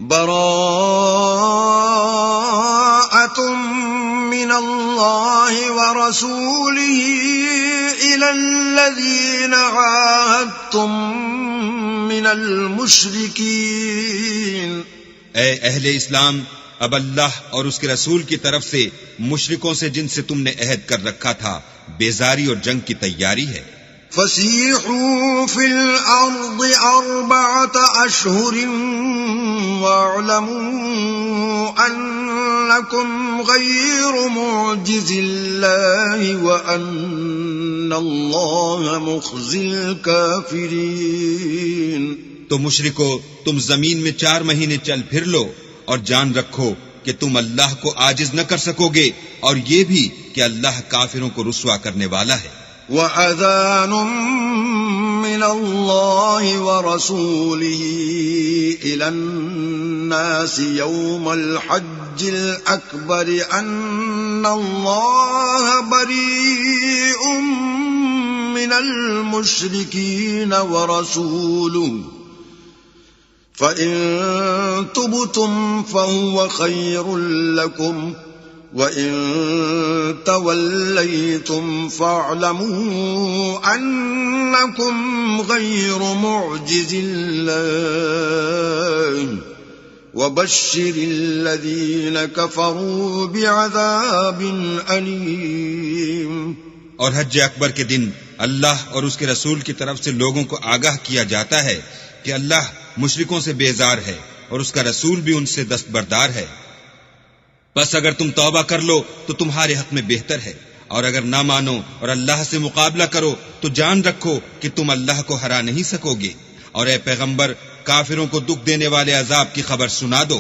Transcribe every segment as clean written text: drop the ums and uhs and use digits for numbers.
براءة من الله ورسوله إلى الذين عاهدتم من المشركين. اے اہل اسلام، اب اللہ اور اس کے رسول کی طرف سے مشرکوں سے جن سے تم نے عہد کر رکھا تھا بیزاری اور جنگ کی تیاری ہے. فسيحوا في الأرض 4 أشهر واعلموا أنكم غير معجز الله وأن الله مخزي الكافرين. تو مشرکو، تم زمین میں 4 مہینے چل پھر لو اور جان رکھو کہ تم اللہ کو عاجز نہ کر سکو گے، اور یہ بھی کہ اللہ کافروں کو رسوا کرنے والا ہے. وَأَذَانٌ مِّنَ اللَّهِ وَرَسُولِهِ إِلَى النَّاسِ يَوْمَ الْحَجِّ الْأَكْبَرِ أَنَّ اللَّهَ بَرِيءٌ مِّنَ الْمُشْرِكِينَ وَرَسُولُهُ فَإِن تُبْتُمْ فَهُوَ خَيْرٌ لَّكُمْ وَإِن تَوَلَّيْتُمْ فَاعْلَمُوا أَنَّكُمْ غَيْرُ مُعْجِزِ اللَّهِ وَبَشِّرِ الَّذِينَ كَفَرُوا بِعَذَابٍ أَلِيمٍ. اور حج اکبر کے دن اللہ اور اس کے رسول کی طرف سے لوگوں کو آگاہ کیا جاتا ہے کہ اللہ مشرکوں سے بیزار ہے اور اس کا رسول بھی ان سے دستبردار ہے. بس اگر تم توبہ کر لو تو تمہارے حق میں بہتر ہے، اور اگر نہ مانو اور اللہ سے مقابلہ کرو تو جان رکھو کہ تم اللہ کو ہرا نہیں سکو گے. اور اے پیغمبر، کافروں کو دکھ دینے والے عذاب کی خبر سنا دو.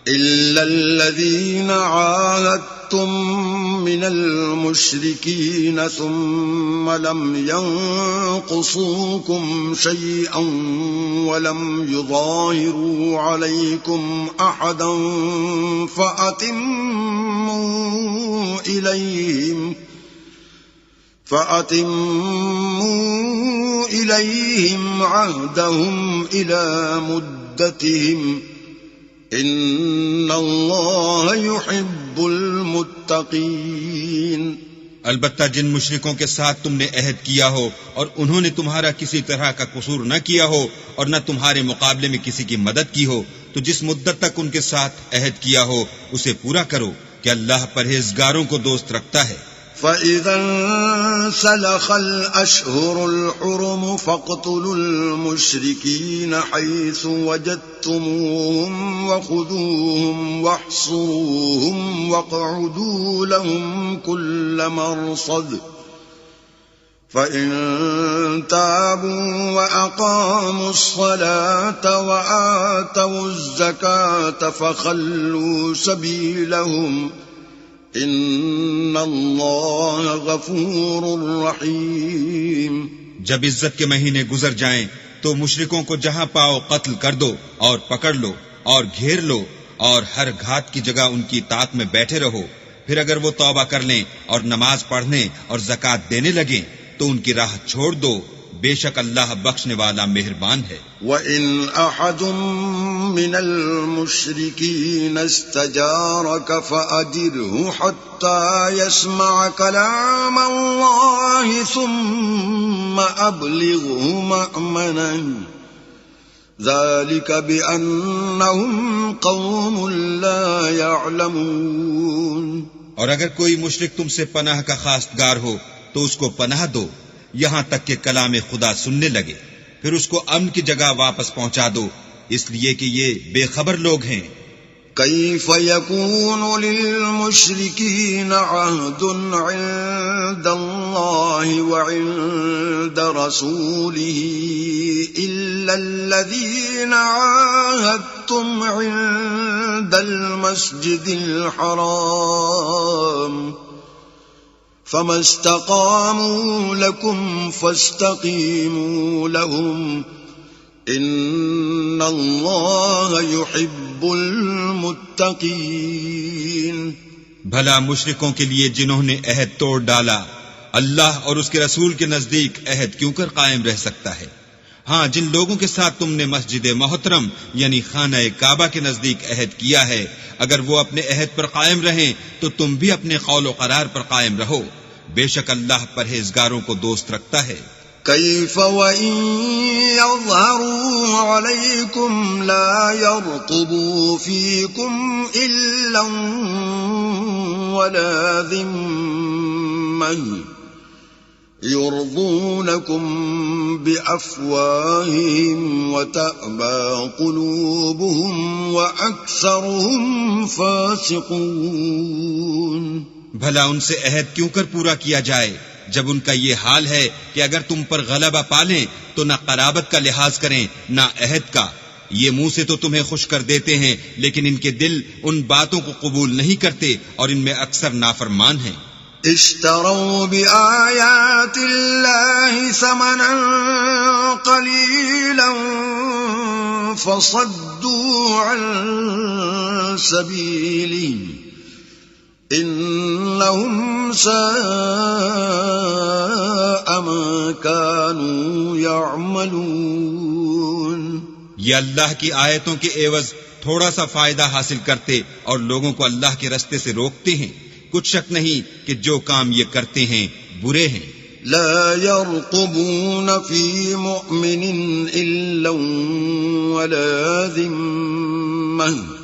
إِلَّا الَّذِينَ عَاهَدتُّم مِّنَ الْمُشْرِكِينَ ثُمَّ لَمْ يَنقُصُوكُمْ شَيْئًا وَلَمْ يُظَاهِرُوا عَلَيْكُمْ أَحَدًا فَأَتِمُّوا إِلَيْهِمْ عَهْدَهُمْ إِلَى مُدَّتِهِمْ ان اللہ يحب المتقین. البتہ جن مشرکوں کے ساتھ تم نے عہد کیا ہو اور انہوں نے تمہارا کسی طرح کا قصور نہ کیا ہو اور نہ تمہارے مقابلے میں کسی کی مدد کی ہو، تو جس مدت تک ان کے ساتھ عہد کیا ہو اسے پورا کرو کہ اللہ پرہیزگاروں کو دوست رکھتا ہے. فَإِذَا انسَلَخَ الْأَشْهُرُ الْحُرُمُ فَاقْتُلُوا الْمُشْرِكِينَ حَيْثُ وَجَدتُّمُوهُمْ وَخُذُوهُمْ وَاحْصُرُوهُمْ وَاقْعُدُوا لَهُمْ كُلَّ مَرْصَدٍ فَإِن تَابُوا وَأَقَامُوا الصَّلَاةَ وَآتَوُا الزَّكَاةَ فَخَلُّوا سَبِيلَهُمْ ان اللہ غفور رحیم. جب عزت کے مہینے گزر جائیں تو مشرکوں کو جہاں پاؤ قتل کر دو اور پکڑ لو اور گھیر لو، اور ہر گھات کی جگہ ان کی اطاعت میں بیٹھے رہو. پھر اگر وہ توبہ کر لیں اور نماز پڑھنے اور زکوٰۃ دینے لگیں تو ان کی راہ چھوڑ دو، بے شک اللہ بخشنے والا مہربان ہے. وَإِنْ أَحَدٌ مِّنَ الْمُشْرِكِينَ اسْتَجَارَكَ فَأَجِرْهُ حَتَّى يَسْمَعَ كَلَامَ اللَّهِ ثُمَّ أَبْلِغْهُ مَأْمَنَهُ ذَلِكَ بِأَنَّهُمْ قَوْمٌ لَا يَعْلَمُونَ. اور اگر کوئی مشرک تم سے پناہ کا خواستگار ہو تو اس کو پناہ دو یہاں تک کہ کلام خدا سننے لگے، پھر اس کو امن کی جگہ واپس پہنچا دو، اس لیے کہ یہ بے خبر لوگ ہیں. كيف يكون للمشركين عهد عند الله وعند رسوله إلا الذين عاهدتم عند المسجد الحرام فما استقاموا لكم فاستقيموا لهم ان اللہ یحب المتقین. بھلا مشرکوں کے لیے جنہوں نے عہد توڑ ڈالا اللہ اور اس کے رسول کے نزدیک عہد کیوں کر قائم رہ سکتا ہے؟ ہاں جن لوگوں کے ساتھ تم نے مسجد محترم یعنی خانہ کعبہ کے نزدیک عہد کیا ہے، اگر وہ اپنے عہد پر قائم رہیں تو تم بھی اپنے قول و قرار پر قائم رہو، بے شک اللہ پرہیزگاروں کو دوست رکھتا ہے۔ كيف وإن يظهروا عليكم لا يرقبوا فيكم إلا ولا ذمة يرضونكم بأفواههم وتأبى قلوبهم وأكثرهم فاسقون۔ بھلا ان سے عہد کیوں کر پورا کیا جائے جب ان کا یہ حال ہے کہ اگر تم پر غلبہ پالیں تو نہ قرابت کا لحاظ کریں نہ عہد کا۔ یہ منہ سے تو تمہیں خوش کر دیتے ہیں لیکن ان کے دل ان باتوں کو قبول نہیں کرتے اور ان میں اکثر نافرمان ہیں۔ اشتروا بآیات اللہ ثمنا قلیلا فصدوا عن سبیلہ انہم ساء ما كانوا يعملون۔ یہ اللہ کی آیتوں کے عوض تھوڑا سا فائدہ حاصل کرتے اور لوگوں کو اللہ کے رستے سے روکتے ہیں، کچھ شک نہیں کہ جو کام یہ کرتے ہیں برے ہیں۔ لا يرقبون في مؤمن إلا ولا ذمة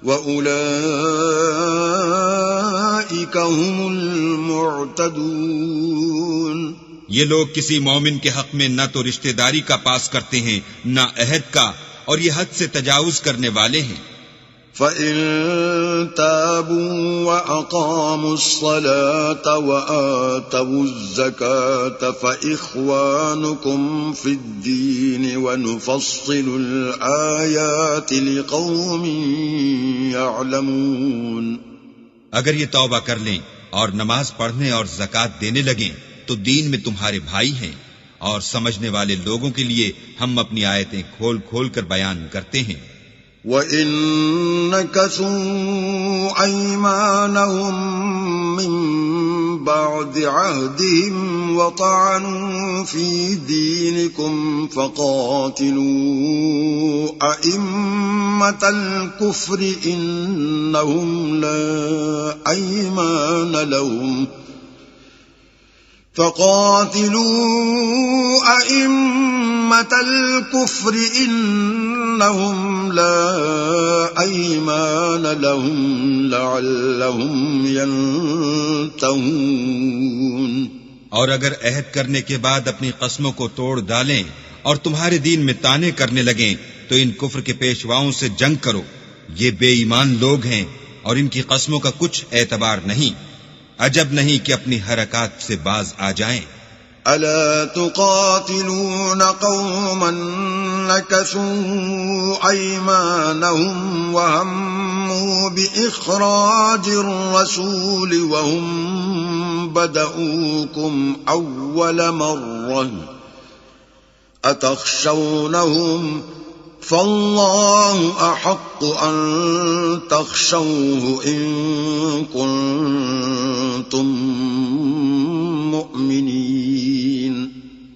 وَأُولَئِكَ هُمُ الْمُعْتَدُونَ۔ یہ لوگ کسی مومن کے حق میں نہ تو رشتہ داری کا پاس کرتے ہیں نہ عہد کا، اور یہ حد سے تجاوز کرنے والے ہیں۔ فَإِن تَابُوا وَأَقَامُوا الصَّلَاةَ وَآتَوُا الزَّكَاةَ فَإِخْوَانُكُمْ فِي الدِّينِ وَنُفَصِّلُ الْآيَاتِ لِقَوْمٍ يَعْلَمُونَ۔ اگر یہ توبہ کر لیں اور نماز پڑھنے اور زکوٰۃ دینے لگیں تو دین میں تمہارے بھائی ہیں، اور سمجھنے والے لوگوں کے لیے ہم اپنی آیتیں کھول کھول کر بیان کرتے ہیں۔ وَإِن نَكَثُوا أَيْمَانَهُم مِّن بَعْدِ عَهْدِهِمْ وَطَعَنُوا فِي دِينِكُمْ فَقَاتِلُوا أَئِمَّةَ الْكُفْرِ إِنَّهُمْ لَا أَيْمَانَ لَهُمْ لَعَلَّهُمْ يَنْتَهُونَ۔ اور اگر عہد کرنے کے بعد اپنی قسموں کو توڑ ڈالیں اور تمہارے دین میں طعنے کرنے لگیں تو ان کفر کے پیشواؤں سے جنگ کرو، یہ بے ایمان لوگ ہیں اور ان کی قسموں کا کچھ اعتبار نہیں، عجب نہیں کہ اپنی حرکات سے باز آ جائیں۔ ألا تقاتلون قوما نكثوا أيمانهم وهموا بإخراج الرسول وهم بدؤوكم أول مرة أتخشونهم فالله أحق أن تخشوه إن كنتم مؤمنين۔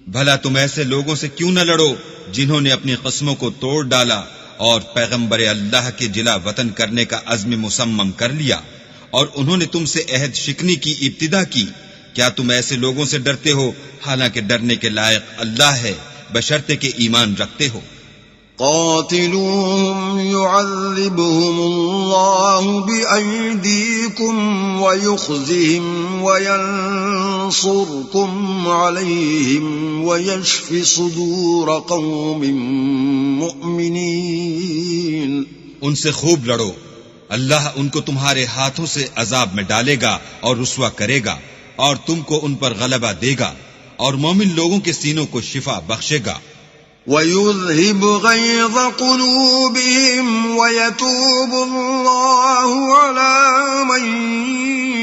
بھلا تم ایسے لوگوں سے کیوں نہ لڑو جنہوں نے اپنی قسموں کو توڑ ڈالا اور پیغمبر اللہ کے جلا وطن کرنے کا عزم مصمم کر لیا، اور انہوں نے تم سے عہد شکنی کی ابتدا کی۔ کیا تم ایسے لوگوں سے ڈرتے ہو حالانکہ ڈرنے کے لائق اللہ ہے، بشرطے کہ ایمان رکھتے ہو۔ قاتلوهم يعذبهم الله بأيديكم ويخزهم وينصركم عليهم ويشف صدور قوم مؤمنين۔ ان سے خوب لڑو، اللہ ان کو تمہارے ہاتھوں سے عذاب میں ڈالے گا اور رسوا کرے گا، اور تم کو ان پر غلبہ دے گا، اور مومن لوگوں کے سینوں کو شفا بخشے گا۔ وَيُذْهِبُ غَيْظَ قُلُوبِهِمْ وَيَتُوبُ اللَّهُ عَلَى مَن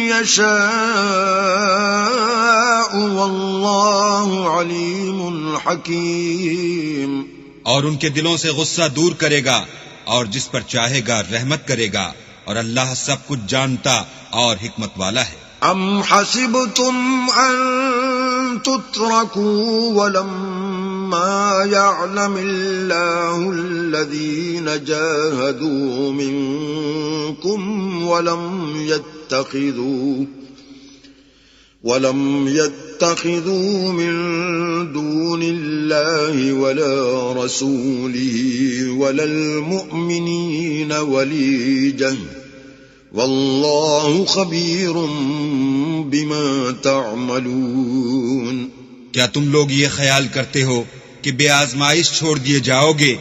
يَشَاءُ وَاللَّهُ عَلِيمٌ حَكِيمٌ۔ اور ان کے دلوں سے غصہ دور کرے گا، اور جس پر چاہے گا رحمت کرے گا، اور اللہ سب کچھ جانتا اور حکمت والا ہے۔ أَمْ حَسِبْتُمْ أَن تتركوا ولما يعلم الله الذين جاهدوا منكم ولم يتخذوا من دون الله ولا رسوله ولا المؤمنين وليجا واللہ خبیر بما تعملون۔ کیا تم لوگ یہ خیال کرتے ہو کہ بے آزمائش چھوڑ دیے جاؤ گے؟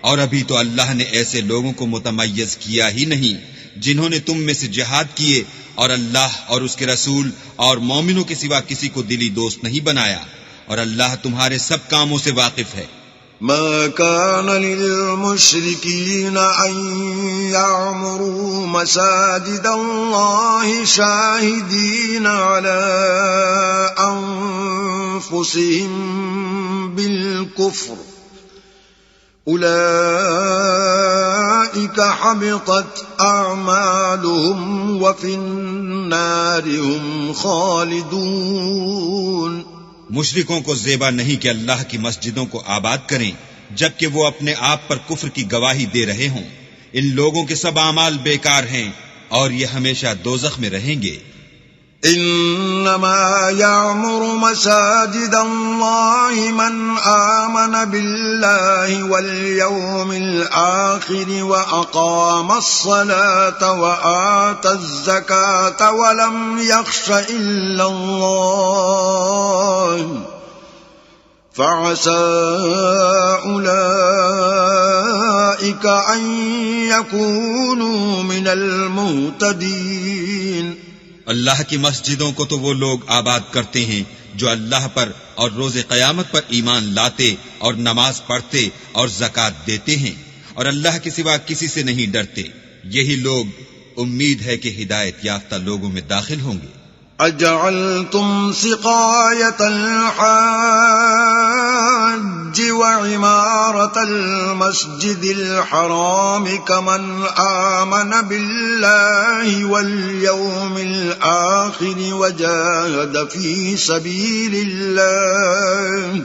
اور ابھی تو اللہ نے ایسے لوگوں کو متمیز کیا ہی نہیں جنہوں نے تم میں سے جہاد کیے اور اللہ اور اس کے رسول اور مومنوں کے سوا کسی کو دلی دوست نہیں بنایا، اور اللہ تمہارے سب کاموں سے واقف ہے۔ ما كان للمشركين أن يعمروا مساجد الله شاهدين على أنفسهم بالكفر أولئك حبطت أعمالهم وفي النار هم خالدون۔ مشرکوں کو زیبا نہیں کہ اللہ کی مسجدوں کو آباد کریں جبکہ وہ اپنے آپ پر کفر کی گواہی دے رہے ہوں۔ ان لوگوں کے سب اعمال بیکار ہیں اور یہ ہمیشہ دوزخ میں رہیں گے۔ انما يعمر مساجد الله من آمن بالله واليوم الآخر وأقام الصلاة وآتى الزكاة ولم يخش إلا الله فعسى أولئك أن يكونوا من المهتدين۔ اللہ کی مسجدوں کو تو وہ لوگ آباد کرتے ہیں جو اللہ پر اور روز قیامت پر ایمان لاتے اور نماز پڑھتے اور زکوٰۃ دیتے ہیں اور اللہ کے سوا کسی سے نہیں ڈرتے، یہی لوگ امید ہے کہ ہدایت یافتہ لوگوں میں داخل ہوں گے۔ اجعلتم سقایت الحاج وعمارت المسجد الحرام كمن آمن بالله واليوم الآخر وجاهد في سبيل الله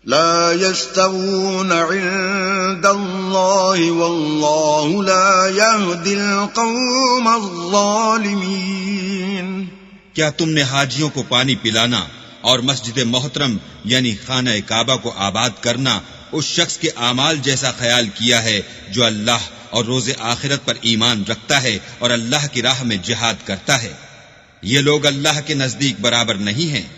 لا يستوون عند الله والله لا يهدي القوم الظالمين۔ کیا تم نے حاجیوں کو پانی پلانا اور مسجد محترم یعنی خانہ کعبہ کو آباد کرنا اس شخص کے اعمال جیسا خیال کیا ہے جو اللہ اور روز آخرت پر ایمان رکھتا ہے اور اللہ کی راہ میں جہاد کرتا ہے؟ یہ لوگ اللہ کے نزدیک برابر نہیں ہیں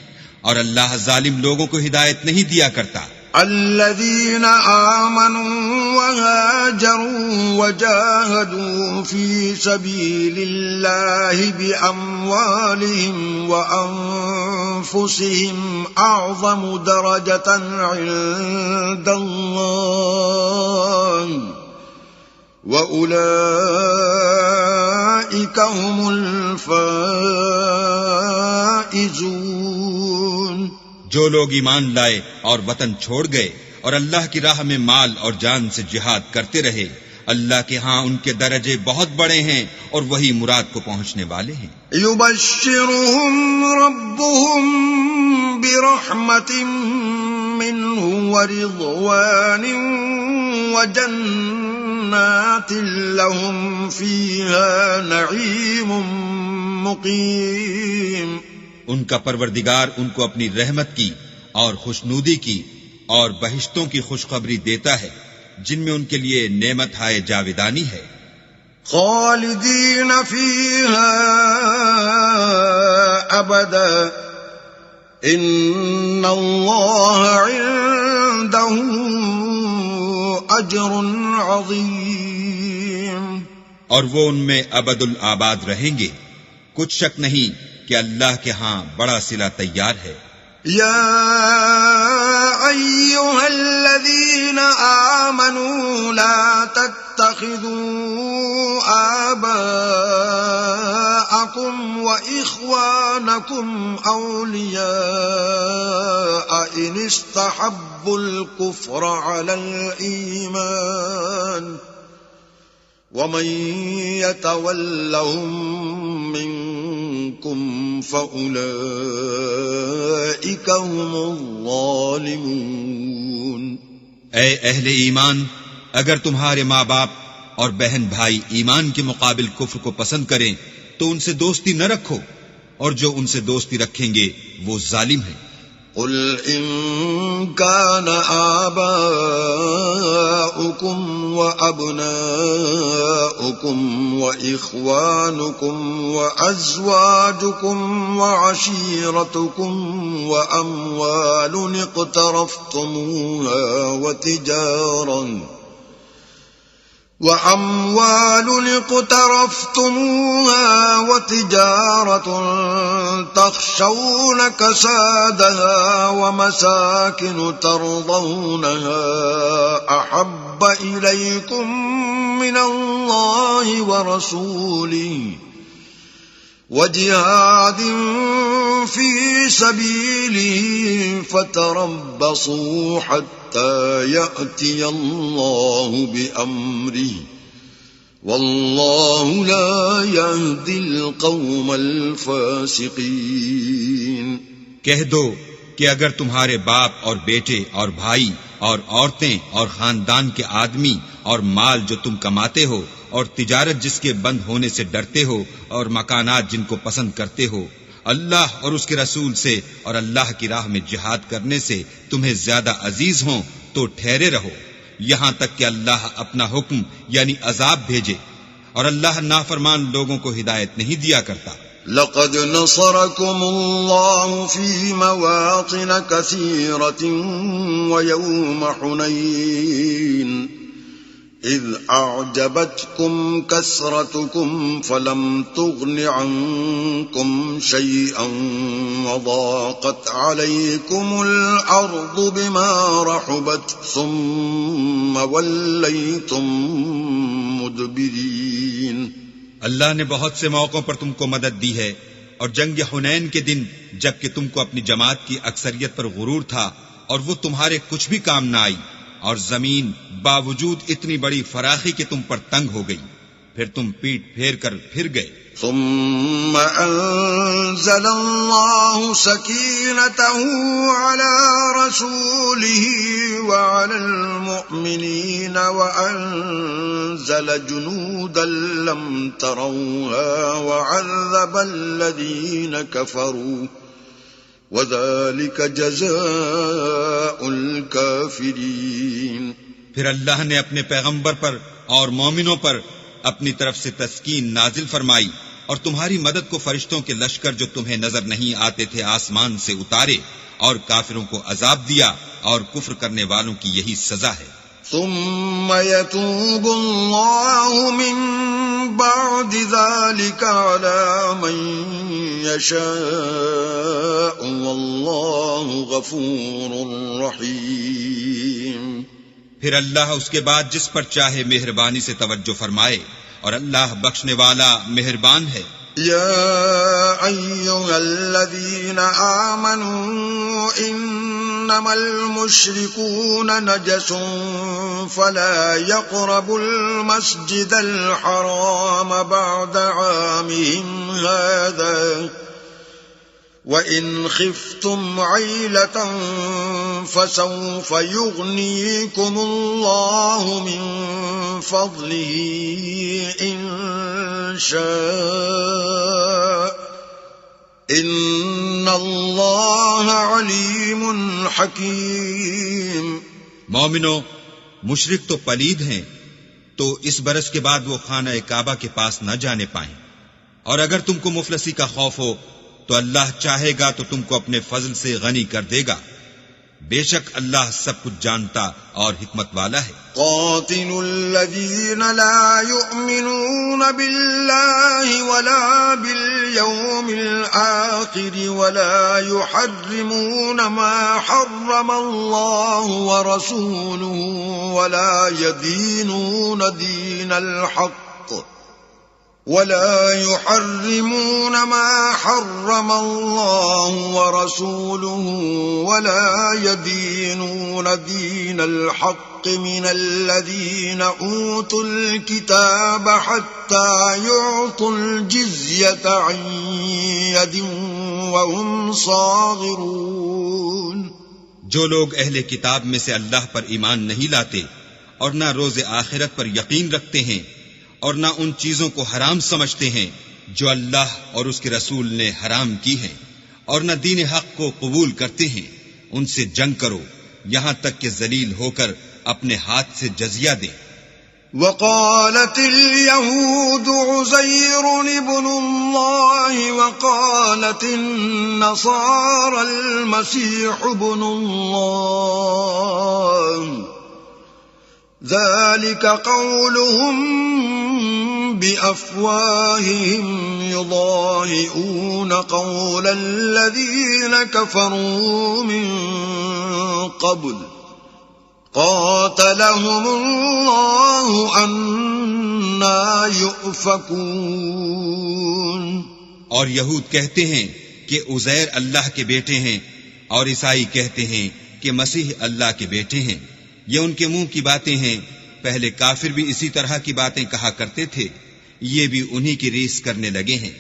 اور اللہ ظالم لوگوں کو ہدایت نہیں دیا کرتا۔ الذين آمنوا وهاجروا وجاهدوا في سبيل الله بأموالهم وأنفسهم أعظم درجة عند الله وأولئك هم الفائزون۔ جو لوگ ایمان لائے اور وطن چھوڑ گئے اور اللہ کی راہ میں مال اور جان سے جہاد کرتے رہے، اللہ کے ہاں ان کے درجے بہت بڑے ہیں اور وہی مراد کو پہنچنے والے ہیں۔ یبشرهم ربهم برحمت منه ورضوان وجنات لهم فيها نعيم مقيم۔ ان کا پروردگار ان کو اپنی رحمت کی اور خوشنودی کی اور بہشتوں کی خوشخبری دیتا ہے جن میں ان کے لیے نعمت ہائے جاویدانی ہے۔ خالدین فیہا ابدا ان اللہ عنده اجر عظیم۔ اور وہ ان میں ابد الآباد رہیں گے، کچھ شک نہیں کہ اللہ کے ہاں بڑا صلہ تیار ہے۔ یا ایھا الذین آمنوا لا تتخذوا آباءکم واخوانکم اولیاء ان استحبوا الکفر علی الایمان ومن یتولہم منکم فأولئك هم الظالمون. اے اہل ایمان، اگر تمہارے ماں باپ اور بہن بھائی ایمان کے مقابل کفر کو پسند کریں تو ان سے دوستی نہ رکھو، اور جو ان سے دوستی رکھیں گے وہ ظالم ہیں. قل إن كان آباؤكم وأبناؤكم وإخوانكم وأزواجكم وعشيرتكم وأموال اقترفتموها وتجارة تخشون كسادها ومساكن ترضونها أحب إليكم من الله ورسوله وجهاد في سبيله فتربصوا حتى يأتي الله بأمره والله لا يهدي القوم الفاسقين. کہہ دو کہ اگر تمہارے باپ اور بیٹے اور بھائی اور عورتیں اور خاندان کے آدمی اور مال جو تم کماتے ہو اور تجارت جس کے بند ہونے سے ڈرتے ہو اور مکانات جن کو پسند کرتے ہو اللہ اور اس کے رسول سے اور اللہ کی راہ میں جہاد کرنے سے تمہیں زیادہ عزیز ہوں تو ٹھہرے رہو یہاں تک کہ اللہ اپنا حکم یعنی عذاب بھیجے، اور اللہ نافرمان لوگوں کو ہدایت نہیں دیا کرتا. لقد نصركم الله في مواطن كثيرة ويوم حنين إذ أعجبتكم كثرتكم فلم تغن عنكم شيئا وضاقت عليكم الأرض بما رحبت ثم وليتم مدبرين. اللہ نے بہت سے موقعوں پر تم کو مدد دی ہے، اور جنگ حنین کے دن جبکہ تم کو اپنی جماعت کی اکثریت پر غرور تھا اور وہ تمہارے کچھ بھی کام نہ آئی، اور زمین باوجود اتنی بڑی فراخی کہ تم پر تنگ ہو گئی، پھر تم پیٹ پھیر کر پھر گئے. ثم أنزل الله سكينته على رسوله وعلى المؤمنين وأنزل جنودا لم تروها وعذب الذين كفروا وذلك جزاء الكافرين. پھر اللہ نے اپنے پیغمبر پر اور مومنوں پر اپنی طرف سے تسکین نازل فرمائی اور تمہاری مدد کو فرشتوں کے لشکر جو تمہیں نظر نہیں آتے تھے آسمان سے اتارے، اور کافروں کو عذاب دیا، اور کفر کرنے والوں کی یہی سزا ہے. ثم يتوب الله من بعد ذلك على من يشاء والله غفور رحيم. پھر اللہ اس کے بعد جس پر چاہے مہربانی سے توجہ فرمائے، اور اللہ بخشنے والا مہربان ہے. يا أيها الذين آمنوا إنما المشركون نجس فلا يقربوا المسجد الحرام بعد عامهم هذا وَإِنْ خِفْتُمْ عَيْلَةً فَسَوْفَ يُغْنِيكُمُ اللَّهُ مِنْ فَضْلِهِ إِنْ شَاءَ إِنَّ اللَّهَ عَلِيمٌ حَكِيمٌ. مومنو، مشرک تو پلید ہیں، تو اس برس کے بعد وہ خانہ کعبہ کے پاس نہ جانے پائیں، اور اگر تم کو مفلسی کا خوف ہو تو اللہ چاہے گا تو تم کو اپنے فضل سے غنی کر دے گا. بے شک اللہ سب کچھ جانتا اور حکمت والا ہے. قاتلوا الذين لا يؤمنون بالله ولا باليوم الآخر ولا يحرمون ما حرم الله ورسوله ولا يدينون دين الحق ولا يحرمون ما حرم الله ورسوله ولا يدينون دين الحق من الذين أوتوا الكتاب حتى يعطوا الجزية عن يد وهم صاغرون. جو لوگ اہل کتاب میں سے اللہ پر ایمان نہیں لاتے اور نہ روز آخرت پر یقین رکھتے ہیں اور نہ ان چیزوں کو حرام سمجھتے ہیں جو اللہ اور اس کے رسول نے حرام کی ہیں اور نہ دین حق کو قبول کرتے ہیں، ان سے جنگ کرو یہاں تک کہ ذلیل ہو کر اپنے ہاتھ سے جزیہ دیں. وقالت اليهود عزير ابن الله وقالت النصارى المسيح ابن الله ذلك قولهم بأفواههم يضاهئون قول الذين كفروا من قبل قاتلهم الله أنا يؤفكون. اور یہود کہتے ہیں کہ عزیر اللہ کے بیٹے ہیں اور عیسائی کہتے ہیں کہ مسیح اللہ کے بیٹے ہیں. یہ ان کے منہ کی باتیں ہیں، پہلے کافر بھی اسی طرح کی باتیں کہا کرتے تھے، یہ بھی انہی کی ریس کرنے لگے ہیں.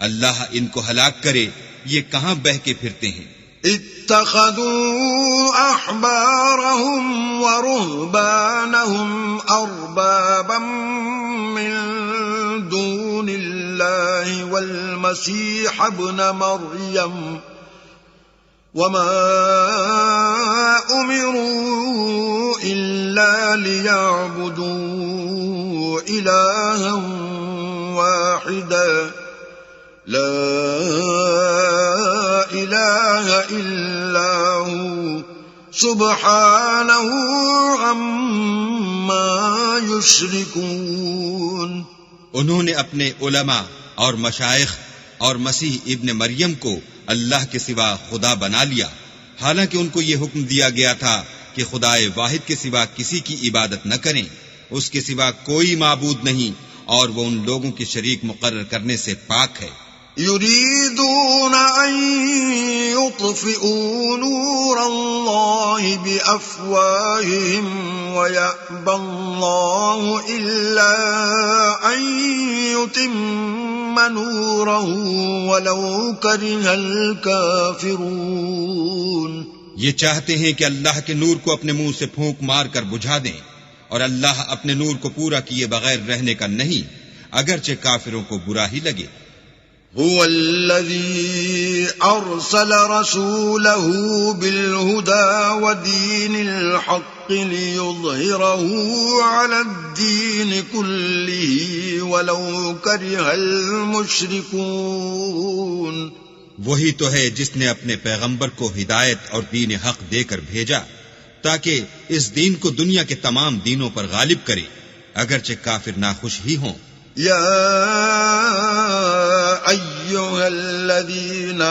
اللہ ان کو ہلاک کرے، یہ کہاں بہہ کے پھرتے ہیں. اتخذوا احبارهم ورهبانهم اربابا من دون الله والمسيح ابن مريم وما امروا الا ليعبدوا الها واحدا لا الہ الا هو سبحانہ عما یشرکون. انہوں نے اپنے علماء اور مشائخ اور مسیح ابن مریم کو اللہ کے سوا خدا بنا لیا، حالانکہ ان کو یہ حکم دیا گیا تھا کہ خدائے واحد کے سوا کسی کی عبادت نہ کریں، اس کے سوا کوئی معبود نہیں اور وہ ان لوگوں کی شریک مقرر کرنے سے پاک ہے. يريدون أن يطفئوا نور الله بأفواههم ويأبى الله إلا أن يتم نوره ولو كره الكافرون. یہ چاہتے ہیں کہ اللہ کے نور کو اپنے منہ سے پھونک مار کر بجھا دیں، اور اللہ اپنے نور کو پورا کیے بغیر رہنے کا نہیں، اگرچہ کافروں کو برا ہی لگے. هو الذي أرسل رسوله بالهدى ودين الحق ليظهره على الدين كله ولو كره المشركون. وہی تو ہے جس نے اپنے پیغمبر کو ہدایت اور دین حق دے کر بھیجا تاکہ اس دین کو دنیا کے تمام دینوں پر غالب کرے، اگرچہ کافر ناخوش ہی ہوں. أيها الذين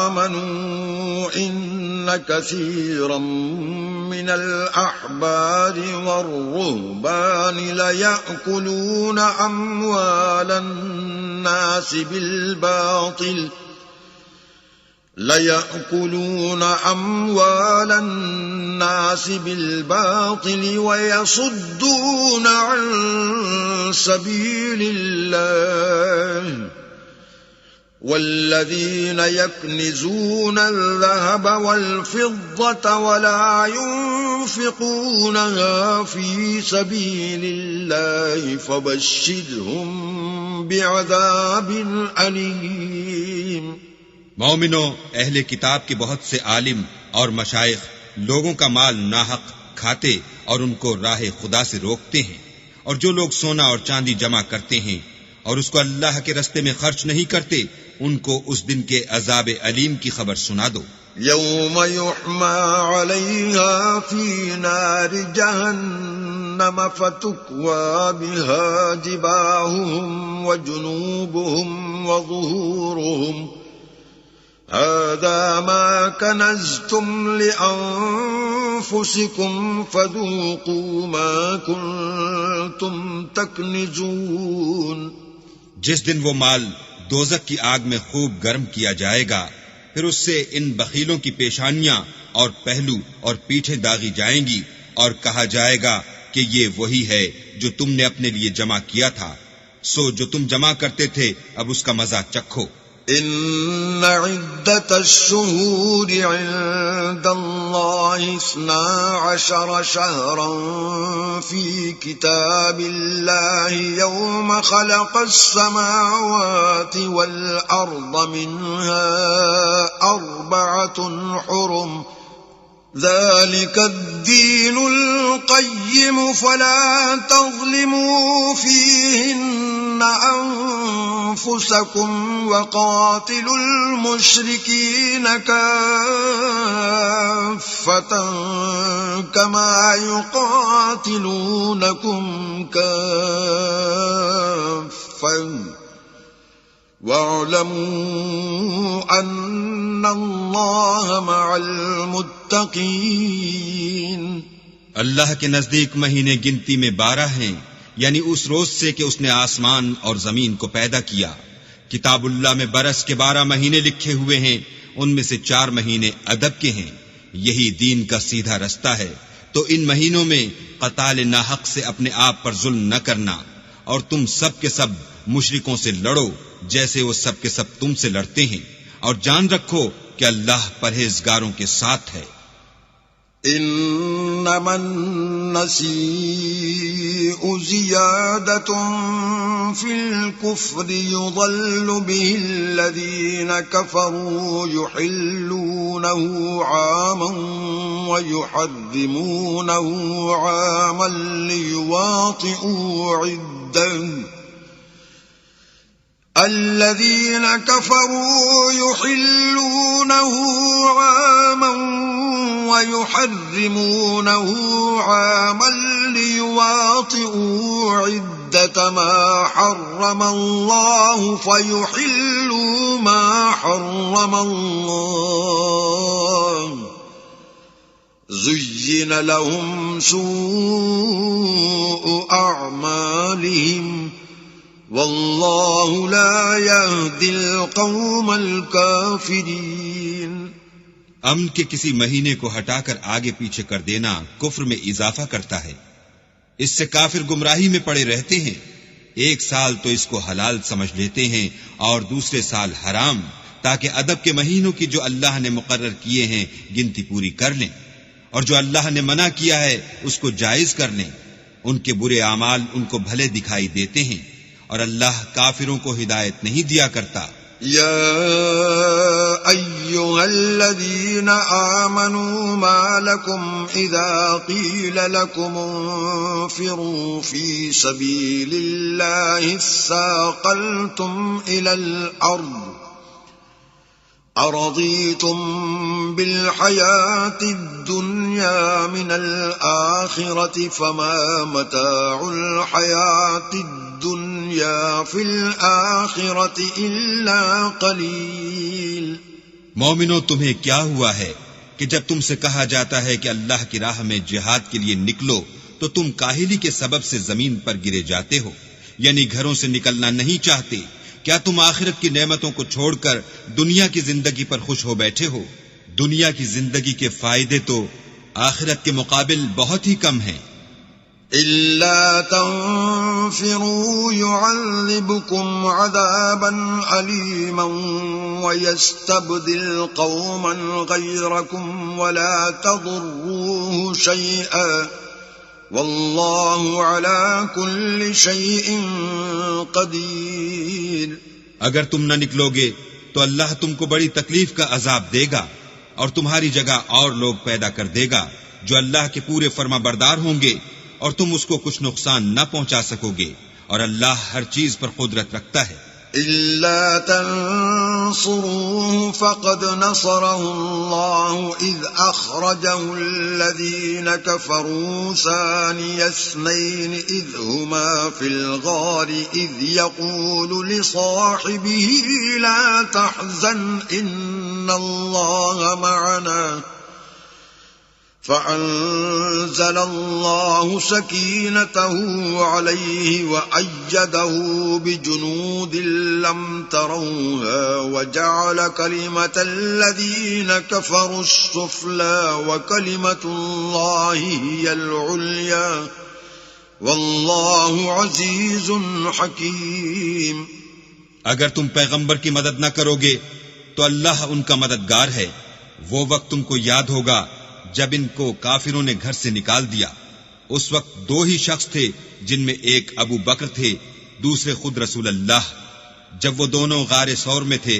آمنوا إن كثيرا من الأحبار والرهبان ليأكلون أموال الناس بالباطل ويصدون عن سبيل الله والذين يكنزون الذهب والفضة ولا ينفقونها في سبيل الله فبشرهم بعذاب أليم. مومنو، اہل کتاب کے بہت سے عالم اور مشائخ لوگوں کا مال ناحق کھاتے اور ان کو راہ خدا سے روکتے ہیں، اور جو لوگ سونا اور چاندی جمع کرتے ہیں اور اس کو اللہ کے رستے میں خرچ نہیں کرتے، ان کو اس دن کے عذاب علیم کی خبر سنا دو. یوم یحمى علیہا فی نار جہنم فتکوى بها جباہهم وجنوبهم وظہورهم هذا ما كنزتم لأنفسكم فذوقوا ما كنتم تكنزون. جس دن وہ مال دوزخ کی آگ میں خوب گرم کیا جائے گا، پھر اس سے ان بخیلوں کی پیشانیاں اور پہلو اور پیٹھیں داغی جائیں گی، اور کہا جائے گا کہ یہ وہی ہے جو تم نے اپنے لیے جمع کیا تھا، سو جو تم جمع کرتے تھے اب اس کا مزہ چکھو۔ إن عدة الشهور عند الله 12 شهرا في كتاب الله يوم خلق السماوات والأرض منها 4 حرم ذلك الدين القيم فلا تظلموا فيهن أنفسكم وقاتلوا المشركين كافة كما يقاتلونكم كافة وَاعْلَمُوا أَنَّ اللَّهَ مَعَ الْمُتَّقِينَ۔ اللہ کے نزدیک مہینے گنتی میں 12 ہیں، یعنی اس روز سے کہ اس نے آسمان اور زمین کو پیدا کیا۔ کتاب اللہ میں برس کے 12 مہینے لکھے ہوئے ہیں، ان میں سے 4 مہینے ادب کے ہیں، یہی دین کا سیدھا رستہ ہے۔ تو ان مہینوں میں قتال ناحق سے اپنے آپ پر ظلم نہ کرنا، اور تم سب کے سب مشرکوں سے لڑو جیسے وہ سب کے سب تم سے لڑتے ہیں، اور جان رکھو کہ اللہ پرہیزگاروں کے ساتھ ہے۔ انما النسیء زیادۃ فی الکفر یضل به الذین کفروا یحلونہ عاما ویحرمونہ عاما لیواطئوا عدہ الذين كفروا يحلونه عاما ويحرمونه عاما ليواطئوا عدة ما حرم الله فيحلوا ما حرم الله زين لهم سوء أعمالهم واللہ لا یہدی القوم الکافرین۔ امن کے کسی مہینے کو ہٹا کر آگے پیچھے کر دینا کفر میں اضافہ کرتا ہے، اس سے کافر گمراہی میں پڑے رہتے ہیں۔ ایک سال تو اس کو حلال سمجھ لیتے ہیں اور دوسرے سال حرام، تاکہ ادب کے مہینوں کی جو اللہ نے مقرر کیے ہیں گنتی پوری کر لیں، اور جو اللہ نے منع کیا ہے اس کو جائز کر لیں۔ ان کے برے اعمال ان کو بھلے دکھائی دیتے ہیں، اور اللہ کافروں کو ہدایت نہیں دیا کرتا۔ یا ایھا الذین آمنوا ما لکم اذا قیل لکم انفروا فی سبیل اللہ اثاقلتم الی الارض أرضيتم بالحياة الدنيا من الآخرة فما متاع الحياة الدنيا في الآخرة إلا قليل۔ مومنو، تمہیں کیا ہوا ہے کہ جب تم سے کہا جاتا ہے کہ اللہ کی راہ میں جہاد کے لیے نکلو تو تم کاہلی کے سبب سے زمین پر گرے جاتے ہو، یعنی گھروں سے نکلنا نہیں چاہتے؟ کیا تم آخرت کی نعمتوں کو چھوڑ کر دنیا کی زندگی پر خوش ہو بیٹھے ہو؟ دنیا کی زندگی کے فائدے تو آخرت کے مقابل بہت ہی کم ہیں۔ إِلَّا تَنفِرُوا يُعَذِّبْكُمْ عَذَابًا أَلِيمًا وَيَسْتَبْدِلْ قَوْمًا غَيْرَكُمْ وَلَا تَضُرُّوهُ شَيْئًا واللہ علی کل شیء قدیر۔ اگر تم نہ نکلو گے تو اللہ تم کو بڑی تکلیف کا عذاب دے گا، اور تمہاری جگہ اور لوگ پیدا کر دے گا جو اللہ کے پورے فرما بردار ہوں گے، اور تم اس کو کچھ نقصان نہ پہنچا سکو گے، اور اللہ ہر چیز پر قدرت رکھتا ہے۔ إِلَّا تَنصُرُوهُ فَقَدْ نَصَرَهُ اللَّهُ إِذْ أَخْرَجَهُ الَّذِينَ كَفَرُوا ثَانِيَ اثْنَيْنِ إِذْ هُمَا فِي الْغَارِ إِذْ يَقُولُ لِصَاحِبِهِ لَا تَحْزَنْ إِنَّ اللَّهَ مَعَنَا فأنزل الله سكينته عليه وأيده بجنود لم تروها وجعل كلمة الذين كفروا السفلى وكلمة الله هي العليا والله عزيز حكيم. اگر تم پیغمبر کی مدد نہ کرو گے تو اللہ ان کا مددگار ہے. وہ وقت تم کو یاد ہوگا جب ان کو کافروں نے گھر سے نکال دیا. اس وقت دو ہی شخص تھے جن میں ایک ابو بکر تھے، دوسرے خود رسول اللہ. جب وہ دونوں غار ثور میں تھے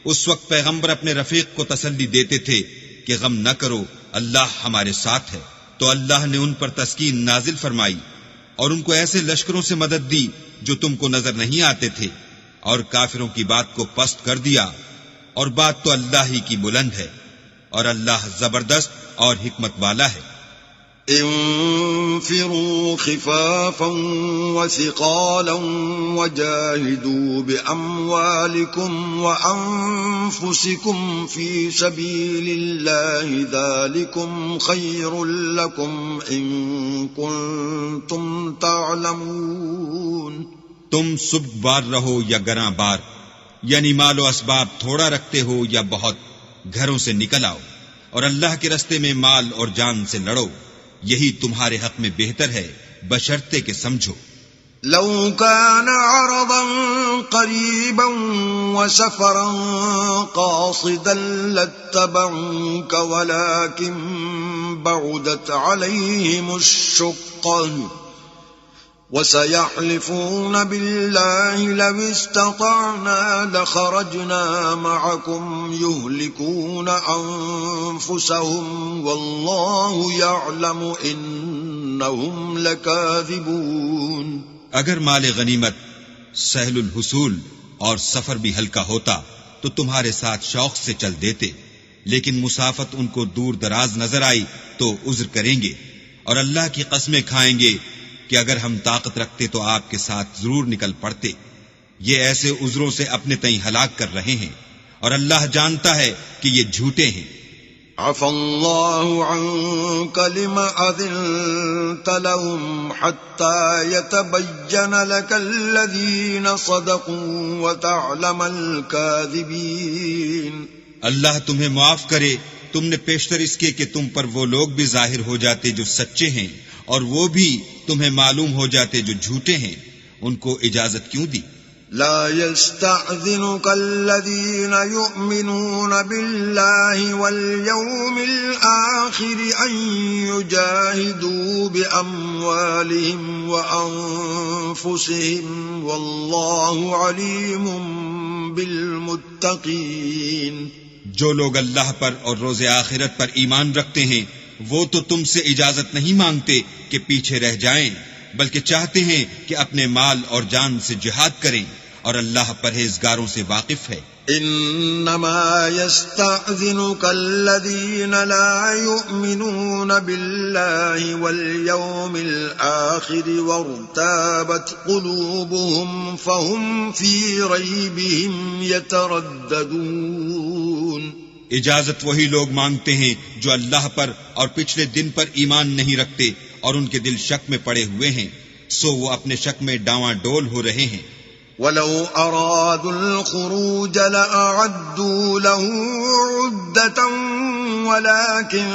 اس وقت پیغمبر اپنے رفیق کو تسلی دیتے تھے کہ غم نہ کرو، اللہ ہمارے ساتھ ہے. تو اللہ نے ان پر تسکین نازل فرمائی اور ان کو ایسے لشکروں سے مدد دی جو تم کو نظر نہیں آتے تھے، اور کافروں کی بات کو پست کر دیا. اور بات تو اللہ ہی کی بلند ہے، اور اللہ زبردست اور حکمت والا ہے. انفروا خفافا وثقالا وجاهدوا بأموالكم وأنفسكم في سبيل الله ذلكم خير لكم إن كنتم تعلمون. تم سبک بار رہو یا گراں بار، یعنی مال و اسباب تھوڑا رکھتے ہو یا بہت، گھروں سے نکل آؤ اور اللہ کے رستے میں مال اور جان سے لڑو، یہی تمہارے حق میں بہتر ہے بشرطے کہ سمجھو. لو كان عرضا قريبا وسفرا قاصدا لاتبعوك ولكن بعدت عليهم الشقة وسيحلفون بالله لو استطعنا لخرجنا معكم يهلكون أنفسهم والله يعلم إنهم لكاذبون. اگر مال غنیمت سہل الحصول اور سفر بھی ہلکا ہوتا تو تمہارے ساتھ شوق سے چل دیتے، لیکن مسافت ان کو دور دراز نظر آئی تو عذر کریں گے، اور اللہ کی قسمیں کھائیں گے کہ اگر ہم طاقت رکھتے تو آپ کے ساتھ ضرور نکل پڑتے. یہ ایسے عذروں سے اپنے تئیں ہلاک کر رہے ہیں، اور اللہ جانتا ہے کہ یہ جھوٹے ہیں. عفى الله عنك لما أذنت لهم حتى يتبين لك الذين صدقوا وتعلم الكاذبين. اللہ تمہیں معاف کرے، تم نے پیشتر اس کے کہ تم پر وہ لوگ بھی ظاہر ہو جاتے جو سچے ہیں، اور وہ بھی تمہیں معلوم ہو جاتے جو جھوٹے ہیں. ان کو اجازت کیوں دی؟ لا يستأذنك الذين يؤمنون بالله واليوم الآخر أن يجاهدوا بأموالهم وأنفسهم والله عليم بالمتقين. جو لوگ اللہ پر اور روز آخرت پر ایمان رکھتے ہیں وہ تو تم سے اجازت نہیں مانگتے کہ پیچھے رہ جائیں، بلکہ چاہتے ہیں کہ اپنے مال اور جان سے جہاد کریں، اور اللہ پرہیزگاروں سے واقف ہے. انما يستأذنك الذين لا يؤمنون بالله واليوم الآخر وارتابت قلوبهم فهم في ريبهم يترددون. اجازت وہی لوگ مانگتے ہیں جو اللہ پر اور پچھلے دن پر ایمان نہیں رکھتے اور ان کے دل شک میں پڑے ہوئے ہیں، سو وہ اپنے شک میں ڈاواں ڈول ہو رہے ہیں. وَلَوْ أَرَادُوا الْخُرُوجَ لَأَعَدُّوا لَهُ عُدَّةً وَلَكِنْ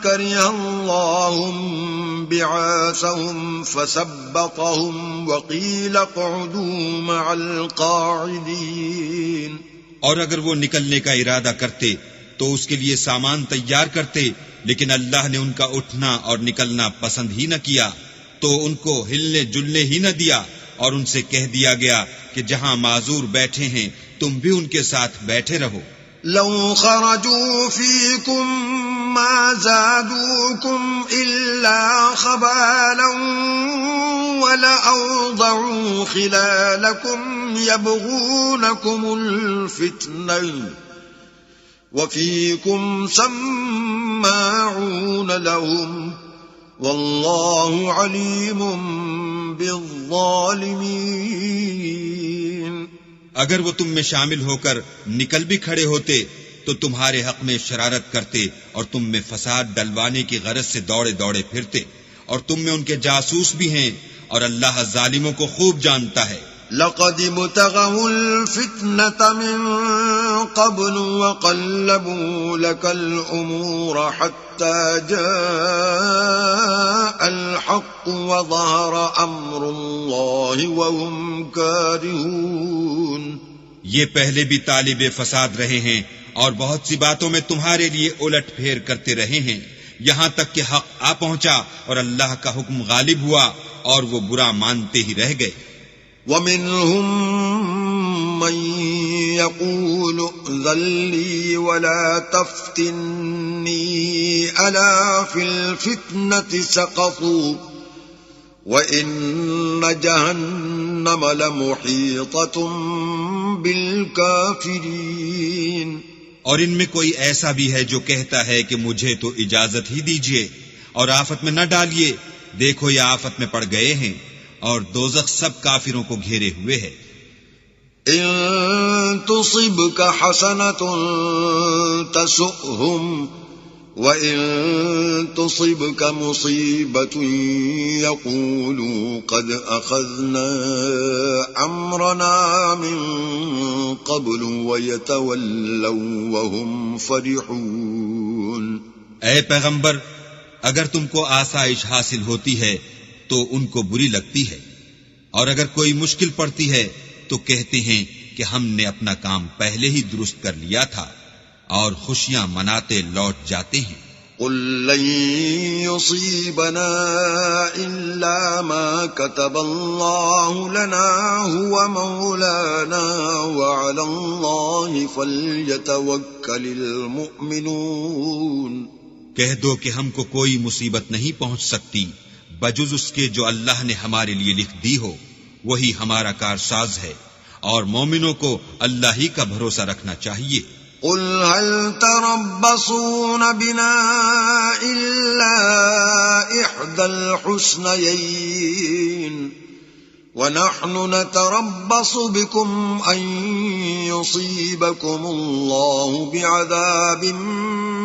كَرِهَ اللَّهُ بِعَاثَهُمْ فَثَبَّطَهُمْ وَقِيلَ اقْعُدُوا مَعَ الْقَاعِدِينَ. اور اگر وہ نکلنے کا ارادہ کرتے تو اس کے لیے سامان تیار کرتے، لیکن اللہ نے ان کا اٹھنا اور نکلنا پسند ہی نہ کیا، تو ان کو ہلنے جلنے ہی نہ دیا، اور ان سے کہہ دیا گیا کہ جہاں معذور بیٹھے ہیں تم بھی ان کے ساتھ بیٹھے رہو. لو خرجوا فيكم ما زادوكم إلا خبالا ولأوضعوا خلالكم يبغونكم الفتنة وفيكم سماعون لهم والله عليم بالظالمين. اگر وہ تم میں شامل ہو کر نکل بھی کھڑے ہوتے تو تمہارے حق میں شرارت کرتے اور تم میں فساد ڈلوانے کی غرض سے دوڑے دوڑے پھرتے، اور تم میں ان کے جاسوس بھی ہیں، اور اللہ ظالموں کو خوب جانتا ہے۔ لقد ابتغوا الفتنة من قبل وقلبوا لك الأمور حتى جاء الحق وظهر أمر الله وهم كارهون۔ یہ پہلے بھی طالب فساد رہے ہیں اور بہت سی باتوں میں تمہارے لیے الٹ پھیر کرتے رہے ہیں، یہاں تک کہ حق آ پہنچا اور اللہ کا حکم غالب ہوا اور وہ برا مانتے ہی رہ گئے۔ وَمِنْهُمْ مَنْ يَقُولُ ائْذَنْ لِي وَلَا تَفْتِنِّي أَلَا فِي الْفِتْنَةِ سَقَطُوا وَإِنَّ جَهَنَّمَ لَمُحِيطَةٌ بِالْكَافِرِينَ۔ اور ان میں کوئی ایسا بھی ہے جو کہتا ہے کہ مجھے تو اجازت ہی دیجیے اور آفت میں نہ ڈالیے، دیکھو یہ آفت میں پڑ گئے ہیں اور دوزخ سب کافروں کو گھیرے ہوئے ہے۔ ان تصبك حسنة تسؤهم وإن تصبك مصيبة يقولوا قد أخذنا أمرنا من قبل ويتولوا وهم فرحون۔ اے پیغمبر، اگر تم کو آسائش حاصل ہوتی ہے تو ان کو بری لگتی ہے، اور اگر کوئی مشکل پڑتی ہے تو کہتے ہیں کہ ہم نے اپنا کام پہلے ہی درست کر لیا تھا، اور خوشیاں مناتے لوٹ جاتے ہیں۔ قل لن يصيبنا إلا ما كتب الله لنا هو مولانا وعلى الله فليتوكل المؤمنون۔ کہہ دو کہ ہم کو کوئی مصیبت نہیں پہنچ سکتی بجز اس کے جو اللہ نے ہمارے لیے لکھ دی ہو، وہی ہمارا کارساز ہے، اور مومنوں کو اللہ ہی کا بھروسہ رکھنا چاہیے۔ قل هل تربصون بنا إلا إحدى الحسنيين ونحن نتربص بكم أن يصيبكم الله بعذاب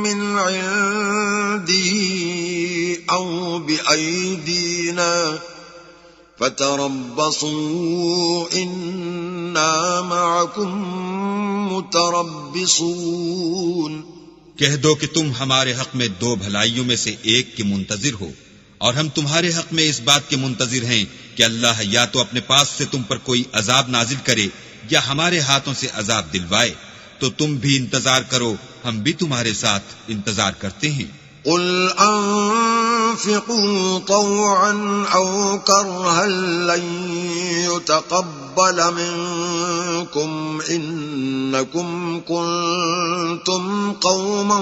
من عنده أو بأيدينا فتربصوا إنا معكم متربصون۔ کہہ دو کہ تم ہمارے حق میں دو بھلائیوں میں سے ایک کے منتظر ہو، اور ہم تمہارے حق میں اس بات کے منتظر ہیں کہ اللہ یا تو اپنے پاس سے تم پر کوئی عذاب نازل کرے یا ہمارے ہاتھوں سے عذاب دلوائے، تو تم بھی انتظار کرو، ہم بھی تمہارے ساتھ انتظار کرتے ہیں۔ قل انفقوا طوعا او کرها لن يتقبل منكم انكم كنتم قوما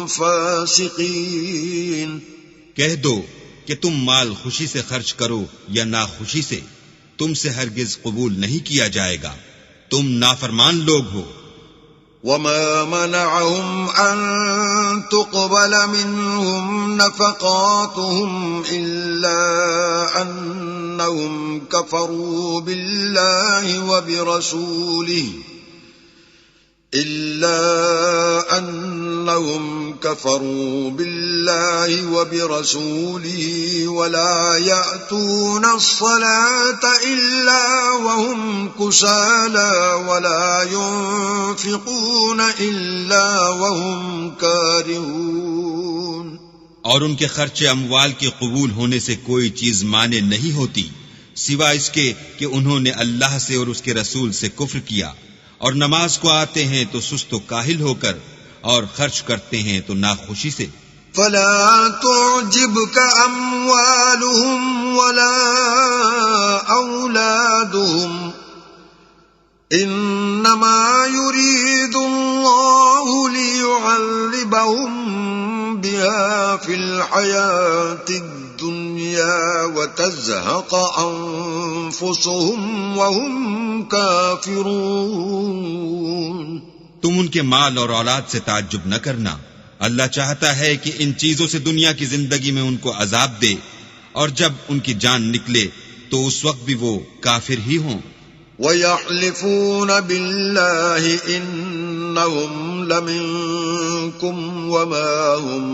فاسقين۔ کہہ دو کہ تم مال خوشی سے خرچ کرو یا ناخوشی سے، تم سے ہرگز قبول نہیں کیا جائے گا، تم نافرمان لوگ ہو۔ وما منعهم أن تقبل منهم نفقاتهم إلا أنهم كفروا بالله وبرسوله ولا يأتون الصلاة إلا وهم كسالى ولا ينفقون إلا وهم كارهون۔ اور ان کے خرچ اموال کے قبول ہونے سے کوئی چیز مانے نہیں ہوتی سوا اس کے کہ انہوں نے اللہ سے اور اس کے رسول سے کفر کیا، اور نماز کو آتے ہیں تو سست و کاہل ہو کر، اور خرچ کرتے ہیں تو ناخوشی سے۔ فلا تعجبك أموالهم ولا أولادهم إنما يريد الله ليعذبهم بها في الحياة الدنيا وتزهق أنفسهم وهم كافرون۔ تم ان کے مال اور اولاد سے تعجب نہ کرنا، اللہ چاہتا ہے کہ ان چیزوں سے دنیا کی زندگی میں ان کو عذاب دے، اور جب ان کی جان نکلے تو اس وقت بھی وہ کافر ہی ہوں۔ وَيَحْلِفُونَ بِاللَّهِ إِنَّهُمْ لَمِنكُمْ وَمَا هُمْ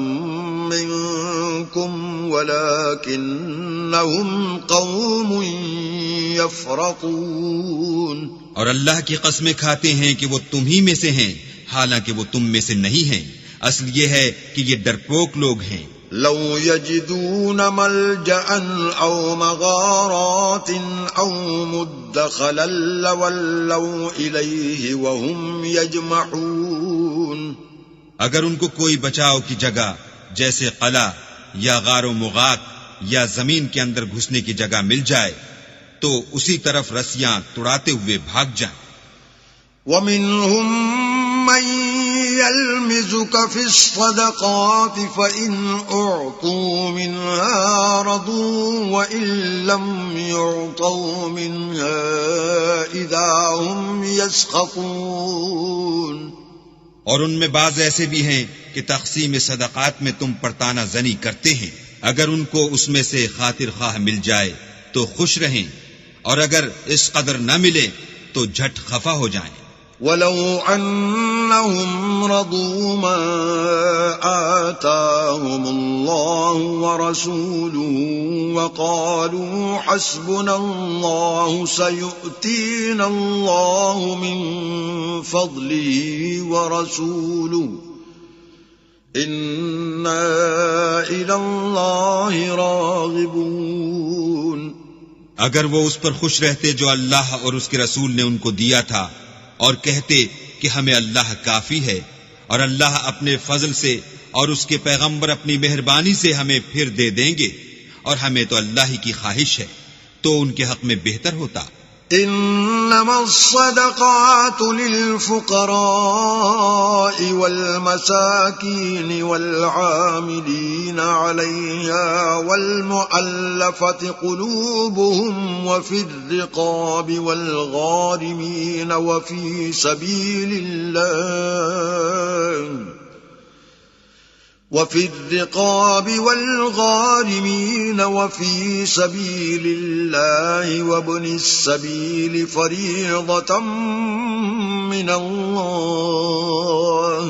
مِنكُمْ وَلَكِنَّهُمْ قَوْمٌ يَفْرَقُونَ اور اللہ کی قسمیں کھاتے ہیں کہ وہ تم ہی میں سے ہیں، حالانکہ وہ تم میں سے نہیں ہیں۔ اصل یہ ہے کہ یہ ڈرپوک لوگ ہیں۔ لو يجدون ملجأ أو مغارات أو مدخلا لولوا إليه وهم يجمحون۔ اگر ان کو کوئی بچاؤ کی جگہ جیسے قلعہ یا غار و مغات یا زمین کے اندر گھسنے کی جگہ مل جائے تو اسی طرف رسیاں توڑاتے ہوئے بھاگ جائیں۔ وَمِنْهُمْ مَنْ يَلْمِزُكَ فِي الصَّدَقَاتِ فَإِنْ أُعْطُوا مِنْهَا رَضُوا وَإِنْ لَمْ يُعْطَوْا مِنْهَا إِذَا هُمْ يَسْخَطُونَ۔ اور ان میں بعض ایسے بھی ہیں کہ تقسیم صدقات میں تم پر طعنہ زنی کرتے ہیں، اگر ان کو اس میں سے خاطر خواہ مل جائے تو خوش رہیں، اور اگر اس قدر نہ ملے تو جھٹ خفا ہو جائیں۔ وَلَوْ أَنَّهُمْ رَضُوا مَا آتَاهُمُ اللَّهُ وَرَسُولُهُ وَقَالُوا حَسْبُنَا اللَّهُ سَيُؤْتِينَا اللَّهُ مِنْ فَضْلِهِ وَرَسُولُهُ إِنَّا إِلَى اللَّهِ رَاغِبُونَ۔ اگر وہ اس پر خوش رہتے جو اللہ اور اس کے رسول نے ان کو دیا تھا، اور کہتے کہ ہمیں اللہ کافی ہے، اور اللہ اپنے فضل سے اور اس کے پیغمبر اپنی مہربانی سے ہمیں پھر دے دیں گے، اور ہمیں تو اللہ ہی کی خواہش ہے، تو ان کے حق میں بہتر ہوتا۔ انما الصدقات للفقراء والمساكين والعاملين عليها والمؤلفة قلوبهم وفي الرقاب والغارمين وفي سبيل الله وفي الرقاب والغارمين وفي سبيل الله وابن السبيل فريضة من الله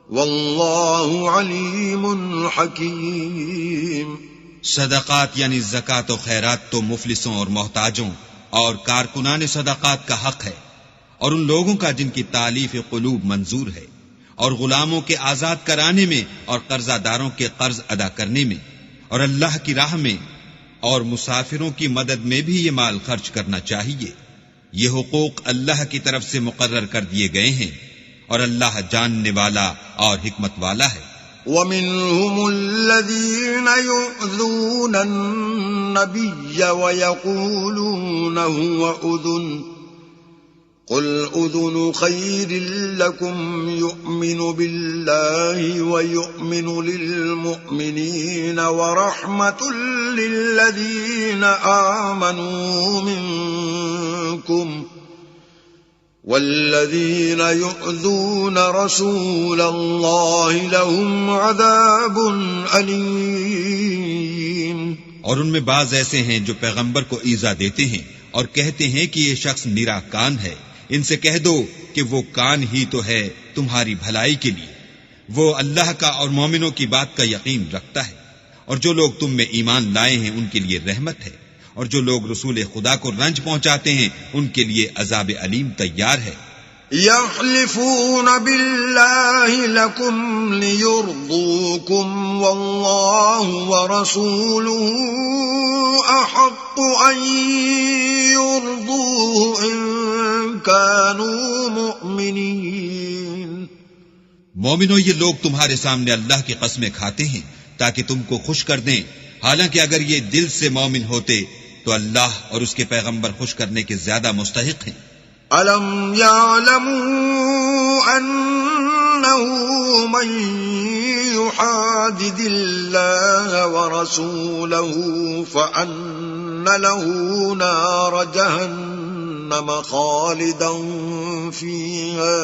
والله عليم حكيم۔ صدقات یعنی زکوٰۃ و خیرات تو مفلسوں اور محتاجوں اور کارکنان صدقات کا حق ہے، اور ان لوگوں کا جن کی تالیف قلوب منظور ہے، اور غلاموں کے آزاد کرانے میں اور قرضہ داروں کے قرض ادا کرنے میں، اور اللہ کی راہ میں اور مسافروں کی مدد میں بھی یہ مال خرچ کرنا چاہیے۔ یہ حقوق اللہ کی طرف سے مقرر کر دیے گئے ہیں، اور اللہ جاننے والا اور حکمت والا ہے۔ وَمِنْهُمُ الَّذِينَ يُؤْذُونَ النَّبِيَّ وَيَقُولُونَ هُوَ أُذُنٌ قُلْ أُذُنُ خَيْرٍ لَكُمْ يُؤْمِنُ بِاللَّهِ وَيُؤْمِنُ لِلْمُؤْمِنِينَ وَرَحْمَةٌ لِلَّذِينَ آمَنُوا مِنكُمْ وَالَّذِينَ يُؤْذُونَ رَسُولَ اللَّهِ لَهُمْ عَذَابٌ أَلِيمٌ۔ اور ان میں بعض ایسے ہیں جو پیغمبر کو ایذا دیتے ہیں اور کہتے ہیں کہ یہ شخص نرا کان ہے۔ ان سے کہہ دو کہ وہ کان ہی تو ہے تمہاری بھلائی کے لیے، وہ اللہ کا اور مومنوں کی بات کا یقین رکھتا ہے، اور جو لوگ تم میں ایمان لائے ہیں ان کے لیے رحمت ہے، اور جو لوگ رسول خدا کو رنج پہنچاتے ہیں ان کے لیے عذاب علیم تیار ہے۔ يحلفون بالله لكم ليرضوكم والله ورسوله أحق أن يرضوه إن كانوا مؤمنين۔ مومنو، یہ لوگ تمہارے سامنے اللہ کی قسمیں کھاتے ہیں تاکہ تم کو خوش کر دیں، حالانکہ اگر یہ دل سے مومن ہوتے تو اللہ اور اس کے پیغمبر خوش کرنے کے زیادہ مستحق ہیں۔ أَلَمْ يَعْلَمُوا أَنَّهُ مَن يُحَادِدِ اللَّهَ وَرَسُولَهُ فَأَنَّ لَهُ نَارَ جَهَنَّمَ خَالِدًا فِيهَا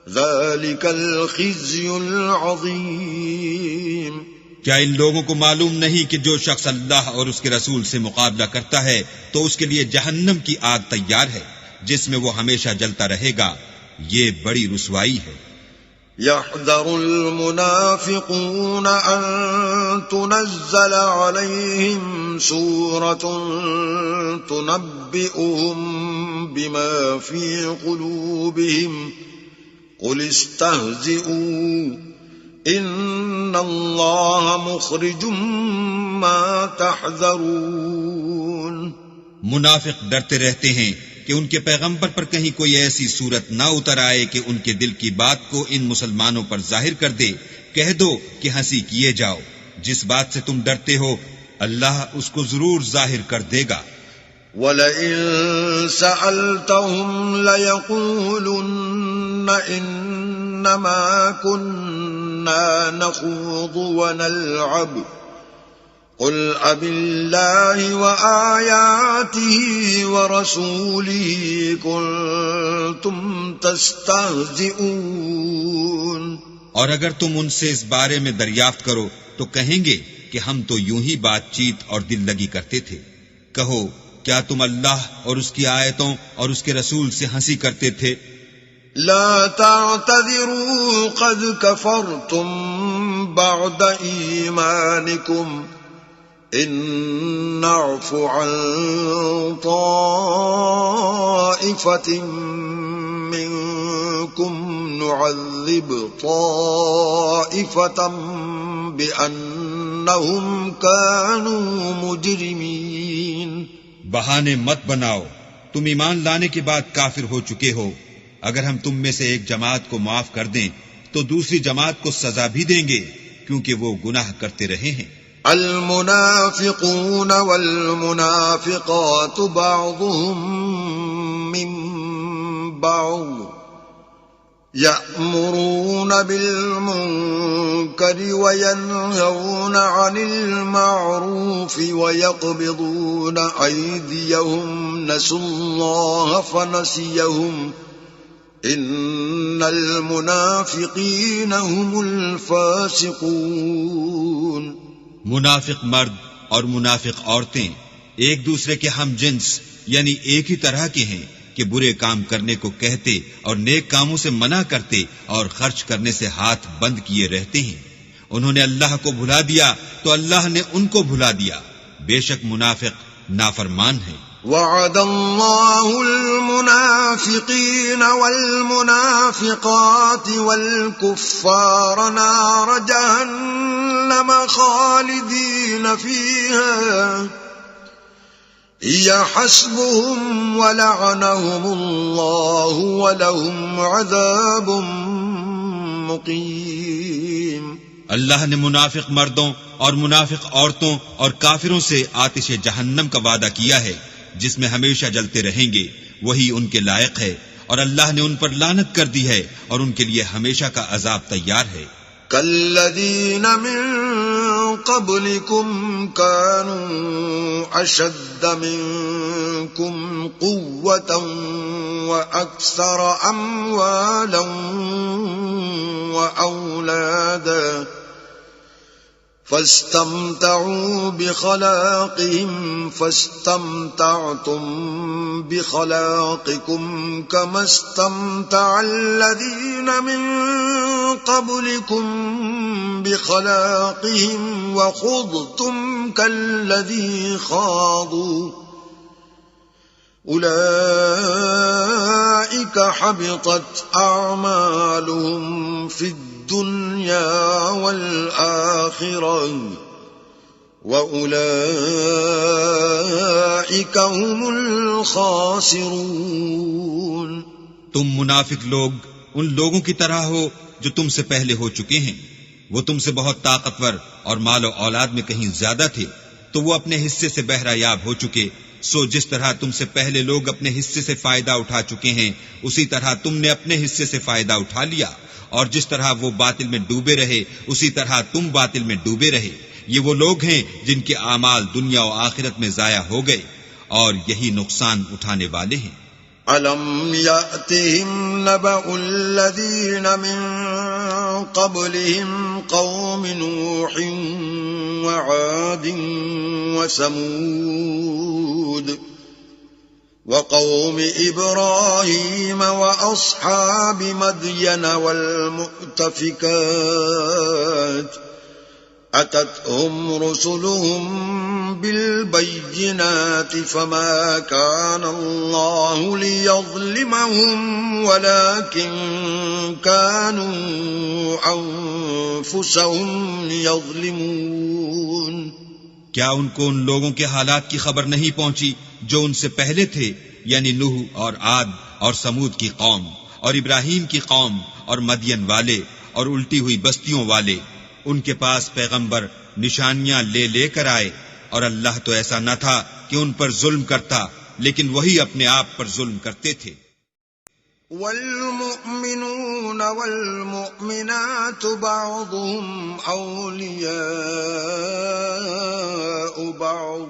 ذَلِكَ الْخِزْيُ الْعَظِيمُ۔ کیا ان لوگوں کو معلوم نہیں کہ جو شخص اللہ اور اس کے رسول سے مقابلہ کرتا ہے تو اس کے لیے جہنم کی آگ تیار ہے جس میں وہ ہمیشہ جلتا رہے گا، یہ بڑی رسوائی ہے۔ يحذر المنافقون أن تنزل عليهم سورة تنبئهم بما في قلوبهم قل استهزئوا إن الله مخرج ما تحذرون۔ منافق ڈرتے رہتے ہیں کہ ان کے پیغمبر پر کہیں کوئی ایسی صورت نہ اتر آئے کہ ان کے دل کی بات کو ان مسلمانوں پر ظاہر کر دے۔ کہہ دو کہ ہنسی کیے جاؤ، جس بات سے تم ڈرتے ہو اللہ اس کو ضرور ظاہر کر دے گا۔ وَلَئِن سَأَلْتَهُمْ لَيَقُولُنَّ إِنَّمَا كُنَّا نَخُوضُ وَنَلْعَبُ قُلْ أَبِاللَّهِ وَآيَاتِهِ وَرَسُولِهِ كُنتُمْ تَسْتَهْزِئُونَ۔ اور اگر تم ان سے اس بارے میں دریافت کرو تو کہیں گے کہ ہم تو یوں ہی بات چیت اور دل لگی کرتے تھے۔ کہو کیا تم اللہ اور اس کی آیتوں اور اس کے رسول سے ہنسی کرتے تھے؟ لا تعتذروا قد كفرتم بعد ایمانکم ان نعف عن طائفة منكم نعذب طائفة بأنهم كانوا مجرمين۔ بہانے مت بناؤ، تم ایمان لانے کے بعد کافر ہو چکے ہو۔ اگر ہم تم میں سے ایک جماعت کو معاف کر دیں تو دوسری جماعت کو سزا بھی دیں گے کیونکہ وہ گناہ کرتے رہے ہیں۔ المنافقون والمنافقات بعضهم من بعض يأمرون بالمنكر وينهون عن المعروف ويقبضون أيديهم نسوا الله فنسيهم إن المنافقين هم الفاسقون۔ منافق مرد اور منافق عورتیں ایک دوسرے کے ہم جنس یعنی ایک ہی طرح کے ہیں کہ برے کام کرنے کو کہتے اور نیک کاموں سے منع کرتے اور خرچ کرنے سے ہاتھ بند کیے رہتے ہیں۔ انہوں نے اللہ کو بھلا دیا تو اللہ نے ان کو بھلا دیا، بے شک منافق نافرمان ہیں۔ وعد اللہ المنافقین والمنافقات والکفار نار جہنم خالدین فیہا هي حسبهم ولعنهم الله ولهم عذاب مقيم۔ اللہ نے منافق مردوں اور منافق عورتوں اور کافروں سے آتش جہنم کا وعدہ کیا ہے جس میں ہمیشہ جلتے رہیں گے، وہی ان کے لائق ہے، اور اللہ نے ان پر لعنت کر دی ہے اور ان کے لیے ہمیشہ کا عذاب تیار ہے۔ كالذين من قبلكم كانوا أشد منكم قوة وأكثر أموالا وأولادا فاستمتعوا بخلاقهم فاستمتعتم بخلاقكم كما استمتع الذين من قبلكم بخلاقهم وخضتم كالذي خاضوا أولئك حبطت أعمالهم في الدنيا والآخرة وأولئك هم الخاسرون۔ تم منافق لوگ ان لوگوں کی طرح ہو جو تم سے پہلے ہو چکے ہیں، وہ تم سے بہت طاقتور اور مال و اولاد میں کہیں زیادہ تھے تو وہ اپنے حصے سے بہرہ یاب ہو چکے، سو جس طرح تم سے پہلے لوگ اپنے حصے سے فائدہ اٹھا چکے ہیں اسی طرح تم نے اپنے حصے سے فائدہ اٹھا لیا، اور جس طرح وہ باطل میں ڈوبے رہے اسی طرح تم باطل میں ڈوبے رہے۔ یہ وہ لوگ ہیں جن کے اعمال دنیا و آخرت میں ضائع ہو گئے اور یہی نقصان اٹھانے والے ہیں۔ أَلَمْ يَأْتِهِمْ نَبَأُ الَّذِينَ مِن قَبْلِهِمْ قَوْمِ نُوحٍ وعاد وثمود وقوم إبراهيم وأصحاب مدين والمؤتفكات أتتهم رسلهم بالبينات فما كان الله ليظلمهم ولكن كانوا أنفسهم يظلمون. کیا ان کو ان لوگوں کے حالات کی خبر نہیں پہنچی جو ان سے پہلے تھے، یعنی نوح اور عاد اور سمود کی قوم اور ابراہیم کی قوم اور مدین والے اور الٹی ہوئی بستیوں والے؟ ان کے پاس پیغمبر نشانیاں لے لے کر آئے، اور اللہ تو ایسا نہ تھا کہ ان پر ظلم کرتا، لیکن وہی اپنے آپ پر ظلم کرتے تھے. والمؤمنون والمؤمنات بعضهم أولياء بعض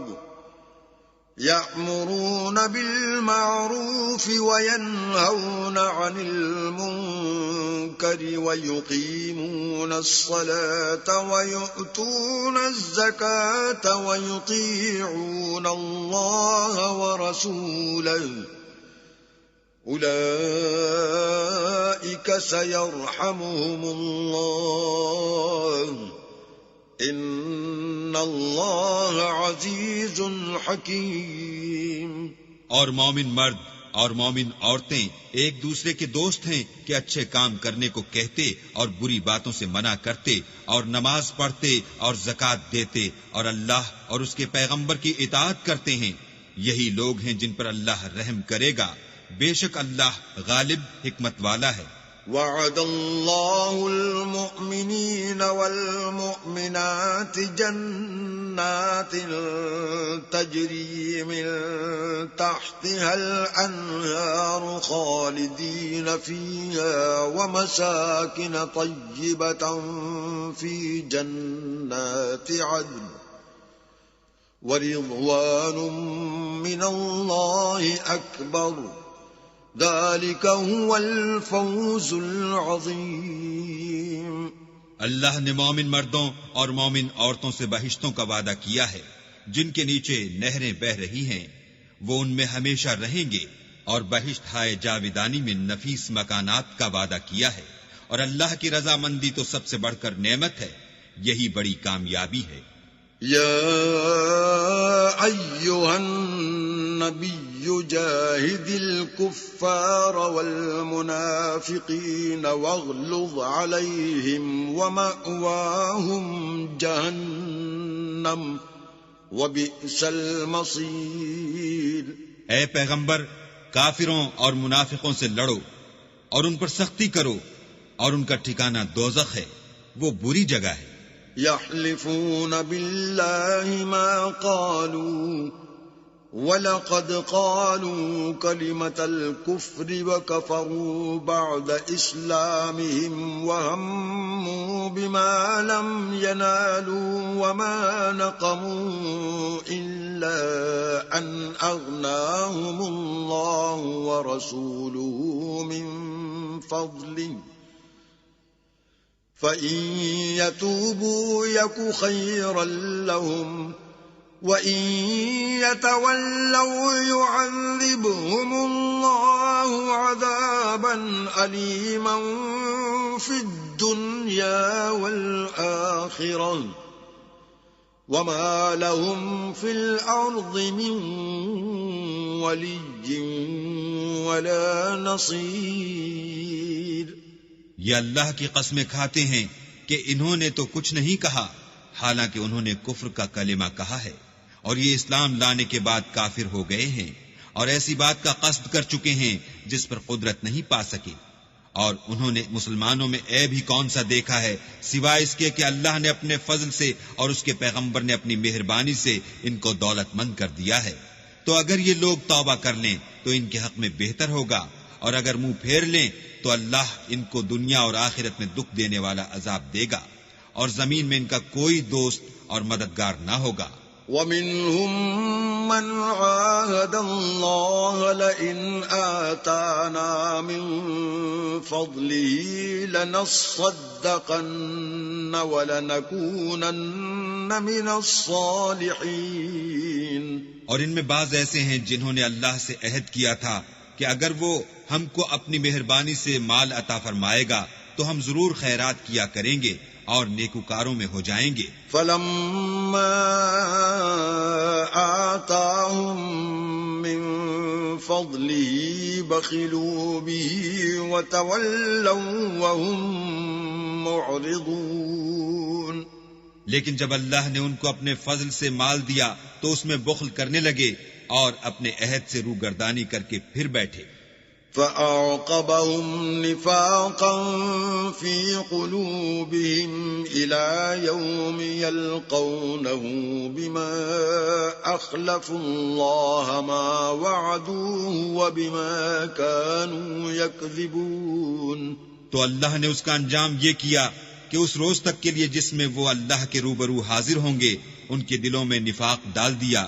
يأمرون بالمعروف وينهون عن المنكر ويقيمون الصلاة ويؤتون الزكاة ويطيعون الله ورسوله أولئك سيرحمهم الله إن الله عزيز حكيم. اور مومن مرد اور مومن عورتیں ایک دوسرے کے دوست ہیں کہ اچھے کام کرنے کو کہتے اور بری باتوں سے منع کرتے اور نماز پڑھتے اور زکوٰۃ دیتے اور اللہ اور اس کے پیغمبر کی اطاعت کرتے ہیں. یہی لوگ ہیں جن پر اللہ رحم کرے گا. بے شک اللہ غالب حکمت والا ہے. وعد الله المؤمنين والمؤمنات جنات تجري من تحتها الأنهار خالدين فيها ومساكن طيبة في جنات عدن ورضوان من الله أكبر ذلك هو الفوز العظيم. اللہ نے مومن مردوں اور مومن عورتوں سے بہشتوں کا وعدہ کیا ہے جن کے نیچے نہریں بہ رہی ہیں، وہ ان میں ہمیشہ رہیں گے، اور بہشت ہائے جاویدانی میں نفیس مکانات کا وعدہ کیا ہے، اور اللہ کی رضامندی تو سب سے بڑھ کر نعمت ہے. یہی بڑی کامیابی ہے. یا ایھا النبی جاہد الکفار والمنافقین واغلظ علیہم ومأواہم جہنم وبئس المصیر. اے پیغمبر، کافروں اور منافقوں سے لڑو اور ان پر سختی کرو، اور ان کا ٹھکانہ دوزخ ہے، وہ بری جگہ ہے. يحلفون بالله ما قالوا وَلَقَدْ قَالُوا كَلِمَةَ الْكُفْرِ وَكَفَرُوا بَعْدَ إِسْلَامِهِمْ وَهَمُّوا بِمَا لَمْ يَنَالُوا وَمَا نَقَمُوا إِلَّا أَنْ أَغْنَاهُمُ اللَّهُ وَرَسُولُهُ مِنْ فَضْلِهِ فَإِنْ يَتُوبُوا يَكُ خَيْرًا لَهُمْ وَإِنْ يَتَوَلَّوْا يُعَذِّبْهُمُ اللَّهُ عَذَابًا أَلِيمًا فِي الدُّنْيَا وَالْآخِرَةِ وَمَا لَهُمْ فِي الْأَرْضِ مِنْ وَلِيٍّ وَلَا نَصِيرٍ. یہ اللہ کی قسمیں کھاتے ہیں کہ انہوں نے تو کچھ نہیں کہا، حالانکہ انہوں نے کفر کا کلمہ کہا ہے، اور یہ اسلام لانے کے بعد کافر ہو گئے ہیں، اور ایسی بات کا قصد کر چکے ہیں جس پر قدرت نہیں پا سکے. اور انہوں نے مسلمانوں میں عیب ہی کون سا دیکھا ہے سوائے اس کے کہ اللہ نے اپنے فضل سے اور اس کے پیغمبر نے اپنی مہربانی سے ان کو دولت مند کر دیا ہے. تو اگر یہ لوگ توبہ کر لیں تو ان کے حق میں بہتر ہوگا، اور اگر منہ پھیر لیں تو اللہ ان کو دنیا اور آخرت میں دکھ دینے والا عذاب دے گا، اور زمین میں ان کا کوئی دوست اور مددگار نہ ہوگا. وَمِنْهُمْ ممن عاهد الله لئن آتانا من فضله لنصدقن ولنكونن من الصالحين. اور ان میں بعض ایسے ہیں جنہوں نے اللہ سے عہد کیا تھا کہ اگر وہ ہم کو اپنی مہربانی سے مال عطا فرمائے گا تو ہم ضرور خیرات کیا کریں گے اور نیکوکاروں میں ہو جائیں گے. فلما آتاهم من فضله بخلوا به وتولوا وهم معرضون. لیکن جب اللہ نے ان کو اپنے فضل سے مال دیا تو اس میں بخل کرنے لگے اور اپنے عہد سے روگردانی کر کے پھر بیٹھے. فأعقبهم نفاقا في قلوبهم إلى يوم يلقونه بما أخلفوا الله ما وعدوه وبما كانوا يكذبون. تو اللہ نے اس کا انجام یہ کیا کہ اس روز تک کے لیے جس میں وہ اللہ کے روبرو حاضر ہوں گے ان کے دلوں میں نفاق ڈال دیا،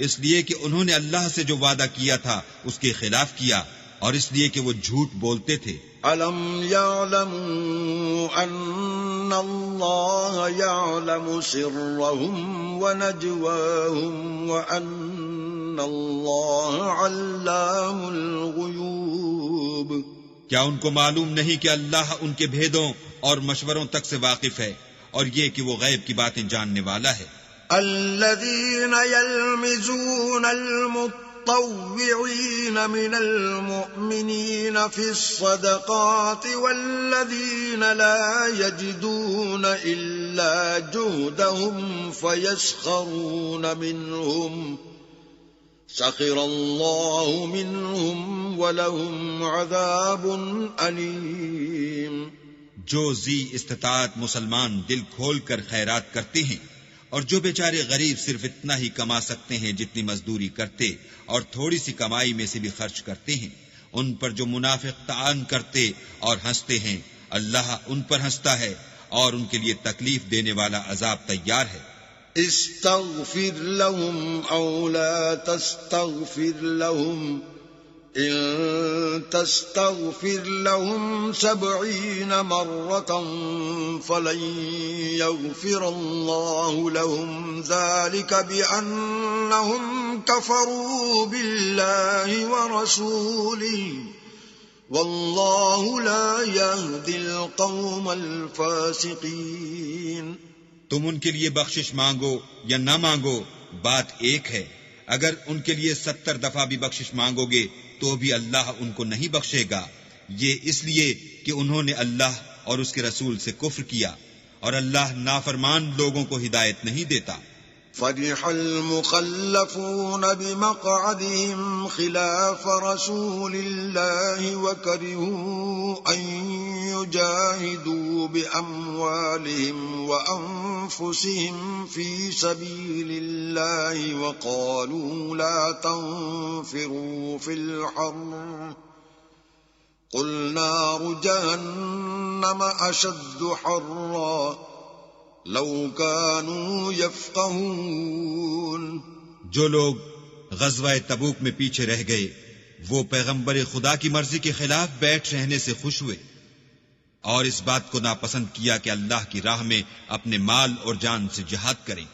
اس لیے کہ انہوں نے اللہ سے جو وعدہ کیا تھا اس کے خلاف کیا اور اس لیے کہ وہ جھوٹ بولتے تھے. أَلَمْ يَعْلَمُوا أَنَّ اللَّهَ يَعْلَمُ سِرَّهُمْ وَنَجْوَاهُمْ وَأَنَّ اللَّهَ عَلَّامُ الْغُيُوبِ. کیا ان کو معلوم نہیں کہ اللہ ان کے بھیدوں اور مشوروں تک سے واقف ہے اور یہ کہ وہ غیب کی باتیں جاننے والا ہے. الَّذِينَ يَلْمِزُونَ المطوعين من المؤمنين في الصدقات والذين لا يجدون إلا جهدهم فيسخرون منهم سخر الله منهم ولهم عذاب أليم. جو ذی استطاعت مسلمان دل کھول کر خیرات کرتے ہیں اور جو بیچارے غریب صرف اتنا ہی کما سکتے ہیں جتنی مزدوری کرتے اور تھوڑی سی کمائی میں سے بھی خرچ کرتے ہیں، ان پر جو منافق طعن کرتے اور ہنستے ہیں اللہ ان پر ہنستا ہے اور ان کے لیے تکلیف دینے والا عذاب تیار ہے. استغفر لهم او لا تستغفر لهم ان تستغفر لهم 70 مرة فلن يغفر الله لهم ذلك بأنهم كفروا بالله ورسوله والله لا يهدي القوم الفاسقين. تم ان کے لیے بخشش مانگو یا نہ مانگو بات ایک ہے، اگر ان کے لیے 70 دفعہ بھی بخشش مانگو گے تو بھی اللہ ان کو نہیں بخشے گا، یہ اس لیے کہ انہوں نے اللہ اور اس کے رسول سے کفر کیا اور اللہ نافرمان لوگوں کو ہدایت نہیں دیتا. فرح المخلفون بمقعدهم خلاف رسول الله وكرهوا أن يجاهدوا بأموالهم وأنفسهم في سبيل الله وقالوا لا تنفروا في الحر قل نار جهنم أشد حرا لو كانوا يفقهون. جو لوگ غزوہ تبوک میں پیچھے رہ گئے وہ پیغمبر خدا کی مرضی کے خلاف بیٹھ رہنے سے خوش ہوئے اور اس بات کو ناپسند کیا کہ اللہ کی راہ میں اپنے مال اور جان سے جہاد کریں،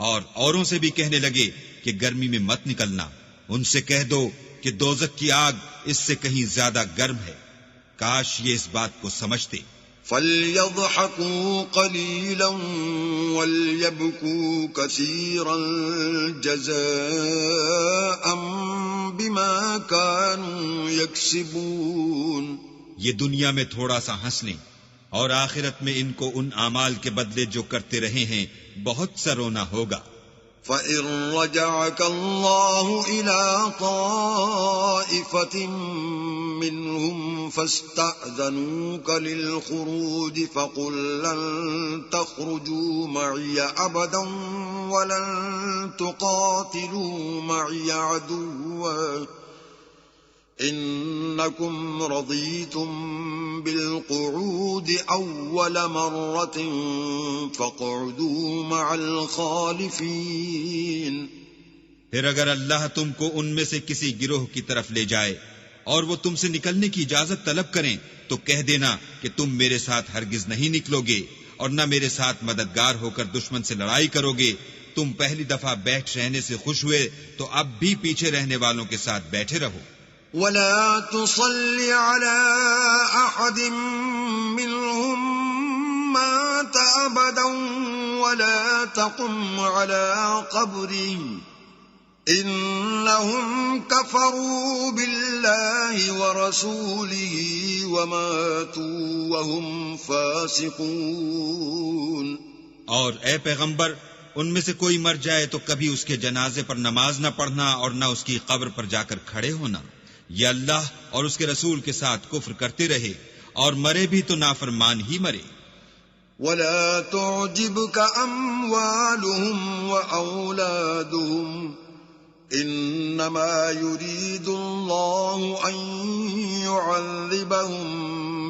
اور اوروں سے بھی کہنے لگے کہ گرمی میں مت نکلنا، ان سے کہہ دو کہ دوزخ کی آگ اس سے کہیں زیادہ گرم ہے. کاش یہ اس بات کو سمجھتے. فَلْيَضْحَكُوا قَلِيلًا وَلْيَبْكُوا كَثِيرًا جَزَاءً بِمَا كَانُوا يَكْسِبُونَ. یہ دنیا میں تھوڑا سا ہنس لیں اور آخرت میں ان کو ان اعمال کے بدلے جو کرتے رہے ہیں بہت سا رونا ہوگا. فَإِن رَّجَعَكَ اللَّهُ إِلَىٰ طَائِفَةٍ مِّنْهُمْ فَاسْتَأْذَنُوكَ لِلْخُرُوجِ فَقُل لَّن تَخْرُجُوا مَعِيَ أَبَدًا وَلَن تُقَاتِلُوا مَعِيَ عَدُوًّا إِنَّكُمْ رَضِيتُم بِالْقُعُودِ أَوَّلَ مَرَّةٍ فَاقْعُدُوا مَعَ الْخَالِفِينَ. پھر اگر اللہ تم کو ان میں سے کسی گروہ کی طرف لے جائے اور وہ تم سے نکلنے کی اجازت طلب کریں تو کہہ دینا کہ تم میرے ساتھ ہرگز نہیں نکلو گے اور نہ میرے ساتھ مددگار ہو کر دشمن سے لڑائی کرو گے. تم پہلی دفعہ بیٹھ رہنے سے خوش ہوئے تو اب بھی پیچھے رہنے والوں کے ساتھ بیٹھے رہو. ولا تصل على أحد منهم مات أبدا ولا تقم على قبره إنهم كفروا بالله ورسوله وماتوا وهم فاسقون. اور اے پیغمبر ان میں سے کوئی مر جائے تو کبھی اس کے جنازے پر نماز نہ پڑھنا اور نہ اس کی قبر پر جا کر کھڑے ہونا. یہ اللہ اور اس کے رسول کے ساتھ کفر کرتے رہے اور مرے بھی تو نافرمان ہی مرے. ولا تعجبك أموالهم وأولادهم إنما يريد الله أن يعذبهم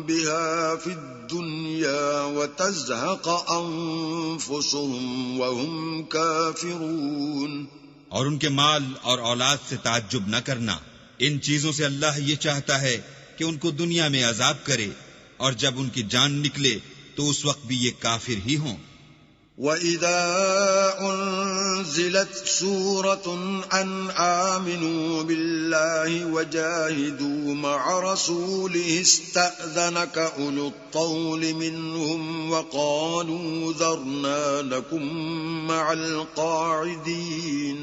بها في الدنيا وتزهق أنفسهم وهم كافرون. اور ان کے مال اور اولاد سے تعجب نہ کرنا. ان چیزوں سے اللہ یہ چاہتا ہے کہ ان کو دنیا میں عذاب کرے اور جب ان کی جان نکلے تو اس وقت بھی یہ کافر ہی ہوں. وَإِذَا أُنزِلَتْ سُورَةٌ أَنْ آمِنُوا بِاللَّهِ وَجَاهِدُوا مَعَ رَسُولِهِ اسْتَأْذَنَكَ أُولُو الطَّوْلِ مِنْهُمْ وَقَالُوا ذَرْنَا نَكُن مَّعَ الْقَاعِدِينَ.